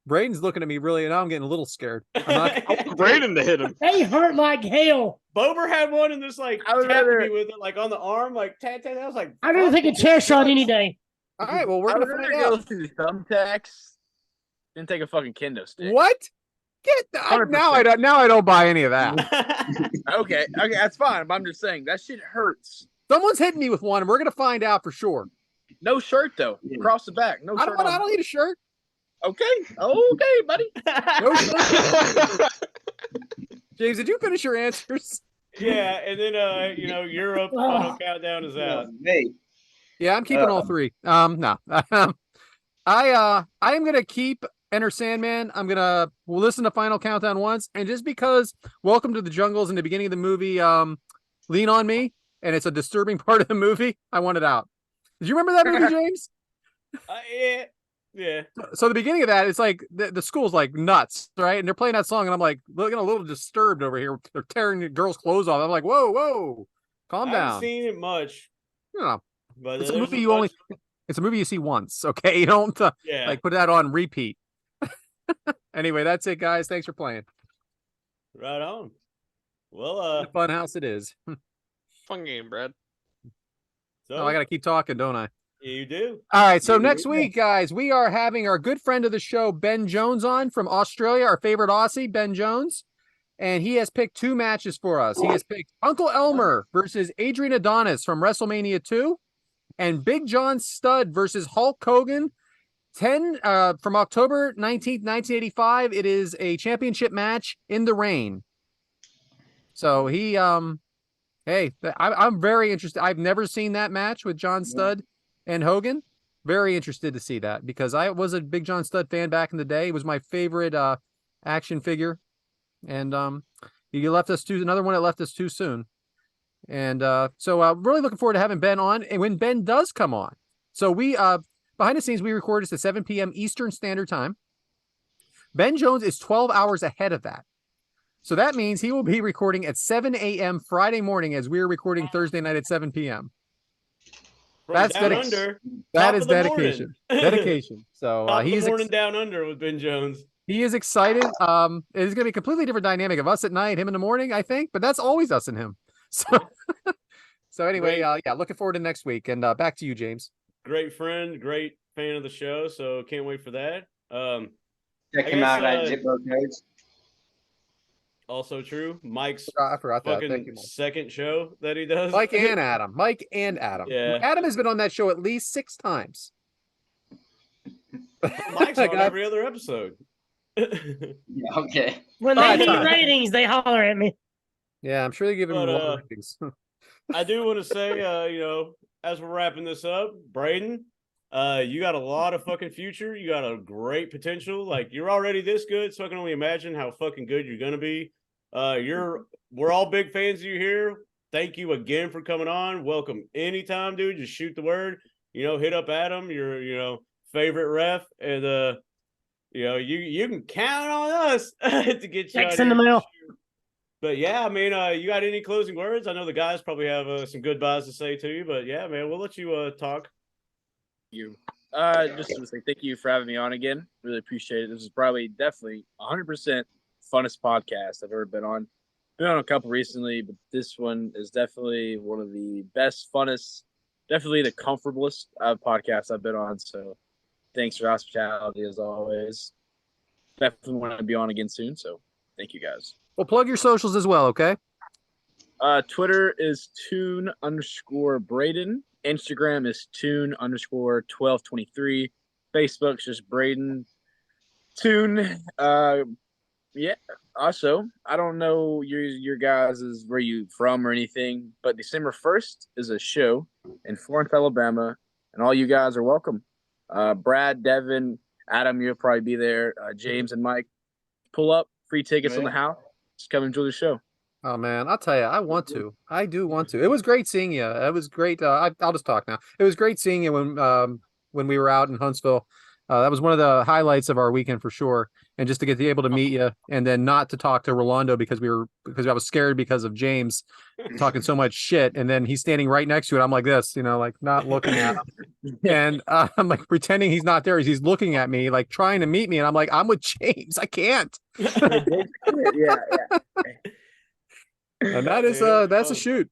Brayden's looking at me really, and I'm getting a little scared. I'm not. I want Brayden to hit him. They hurt like hell. Bober had one and just like tapped me with it, like on the arm, like tat. I was like, I'd rather take a chair shot any day. All right, well, we're I gonna was find gonna go out. through the thumbtacks. Didn't take a fucking kendo stick. What? Now I don't buy any of that. Okay, that's fine. But I'm just saying that shit hurts. Someone's hitting me with one, and we're gonna find out for sure. No shirt though. Across the back. No I shirt. don't need a shirt. Okay. Okay, buddy. No shirt. James, did you finish your answers? Yeah, and then Europe final countdown is out. Hey, Yeah, I'm keeping all three. No. I am gonna keep Enter Sandman. We'll listen to Final Countdown once, and just because Welcome to the Jungle's in the beginning of the movie, Lean on Me, and it's a disturbing part of the movie, I want it out. Did you remember that movie, James? Yeah. So the beginning of that, it's like the school's like nuts, right? And they're playing that song, and I'm like looking a little disturbed over here. They're tearing the girls' clothes off. I'm like, whoa, calm I down. haven't seen it much. But It's a movie it's a movie you see once, okay? You don't like put that on repeat. Anyway, that's it, guys. Thanks for playing. Right on. Well, The fun house it is. Fun game, Brad. So I gotta keep talking, don't I? you do. All right, so next week, guys, we are having our good friend of the show, Ben Jones, on from Australia, our favorite Aussie, Ben Jones. And he has picked 2 matches for us. He has picked Uncle Elmer versus Adrian Adonis from WrestleMania 2, and Big John Studd versus Hulk Hogan, 10 from October 19th, 1985. It is a championship match in the rain. So he, hey, I'm very interested. I've never seen that match with John Studd and Hogan. Very interested to see that because I was a big John Studd fan back in the day. He was my favorite action figure. And he left us another one that left us too soon. And so really looking forward to having Ben on. And when Ben does come on, so we behind the scenes, we record this at 7 p.m. Eastern Standard Time. Ben Jones is 12 hours ahead of that. So that means he will be recording at 7 a.m. Friday morning as we're recording Thursday night at 7 p.m. That's dedication. That is dedication. Dedication. So he's morning down under with Ben Jones. He is excited. It's going to be a completely different dynamic of us at night, him in the morning, I think. But that's always us and him. So anyway, yeah, looking forward to next week. And back to you, James. Great friend, great fan of the show. So can't wait for that. Check him out at Zippo Codes. Also true. Mike's I forgot that. Thank you, second show that he does. Mike and Adam. Yeah. Adam has been on that show at least 6 times. Mike's on every other episode. Okay. When they need ratings, they holler at me. Yeah, I'm sure they give him more ratings. I do want to say, as we're wrapping this up, Brayden, you got a lot of fucking future. You got a great potential. Like, you're already this good, so I can only imagine how fucking good you're gonna be. We're all big fans of you here. Thank you again for coming on. Welcome anytime, dude. Just shoot the word. Hit up Adam, your favorite ref, and you can count on us to get you Checks in the mail. But yeah, I mean, you got any closing words? I know the guys probably have some goodbyes to say to you, but yeah, man, we'll let you talk. You. Just to say thank you for having me on again. Really appreciate it. This is definitely 100% funnest podcast I've ever been on. Been on a couple recently, but this one is definitely one of the best, funnest, definitely the comfortablest podcasts I've been on. So thanks for hospitality as always. Definitely want to be on again soon. So thank you guys. Well, plug your socials as well, okay? Twitter is Toon_Brayden. Instagram is Toon_1223. Facebook's just Brayden. Toon. Yeah. Also, I don't know your guys' where you from or anything, but December 1st is a show in Florence, Alabama, and all you guys are welcome. Brad, Devin, Adam, you'll probably be there. James and Mike, pull up. Free tickets on the house. Just come enjoy the show. Oh man, I'll tell you, I want to. I do want to. It was great seeing you. It was great. I'll just talk now. It was great seeing you when we were out in Huntsville. That was one of the highlights of our weekend for sure. And just to get to be able to meet you, and then not to talk to Rolando because I was scared because of James talking so much shit, and then he's standing right next to it. I'm like this, like not looking at him, and I'm like pretending he's not there. He's looking at me, like trying to meet me, and I'm like, I'm with James. I can't. Yeah. And that is that's a shoot.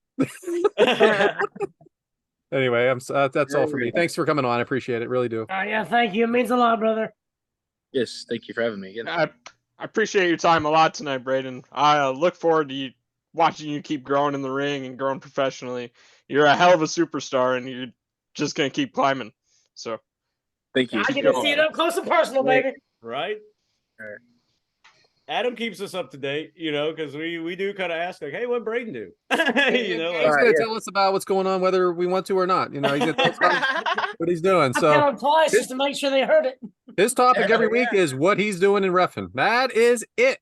Anyway, that's all for me. Thanks for coming on. I appreciate it. Really do. Yeah, thank you. It means a lot, brother. Yes, thank you for having me again. I appreciate your time a lot tonight, Brayden. I look forward to watching you keep growing in the ring and growing professionally. You're a hell of a superstar, and you're just gonna keep climbing. So, Thank you. I get to see it up close and personal, baby. Right? Adam keeps us up to date, because we do kind of ask, like, hey, what Brayden do? He's going to tell us about what's going on, whether we want to or not. He's going to tell us about what he's doing. I So tell him twice just to make sure they heard it. his topic every week is what he's doing in reffing. That is it.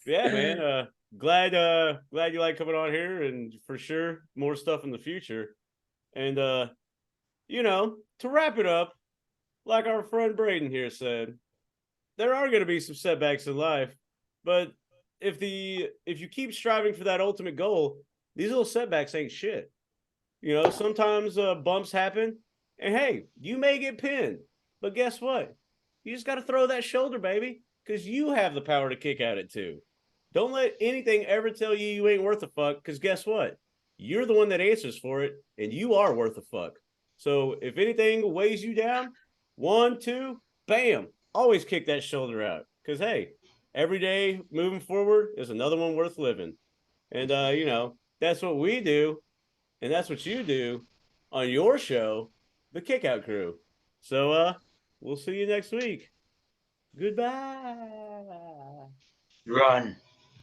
Yeah, man. Glad you like coming on here, and for sure more stuff in the future. And to wrap it up, like our friend Brayden here said, there are going to be some setbacks in life, but if you keep striving for that ultimate goal, these little setbacks ain't shit. Sometimes bumps happen, and hey, you may get pinned, but guess what? You just got to throw that shoulder, baby, because you have the power to kick at it too. Don't let anything ever tell you ain't worth a fuck, because guess what? You're the one that answers for it, and you are worth a fuck. So if anything weighs you down, 1, 2, bam, always kick that shoulder out. Because, hey, every day moving forward is another one worth living. And, that's what we do, and that's what you do on your show, The Kickout Crew. So we'll see you next week. Goodbye. Run.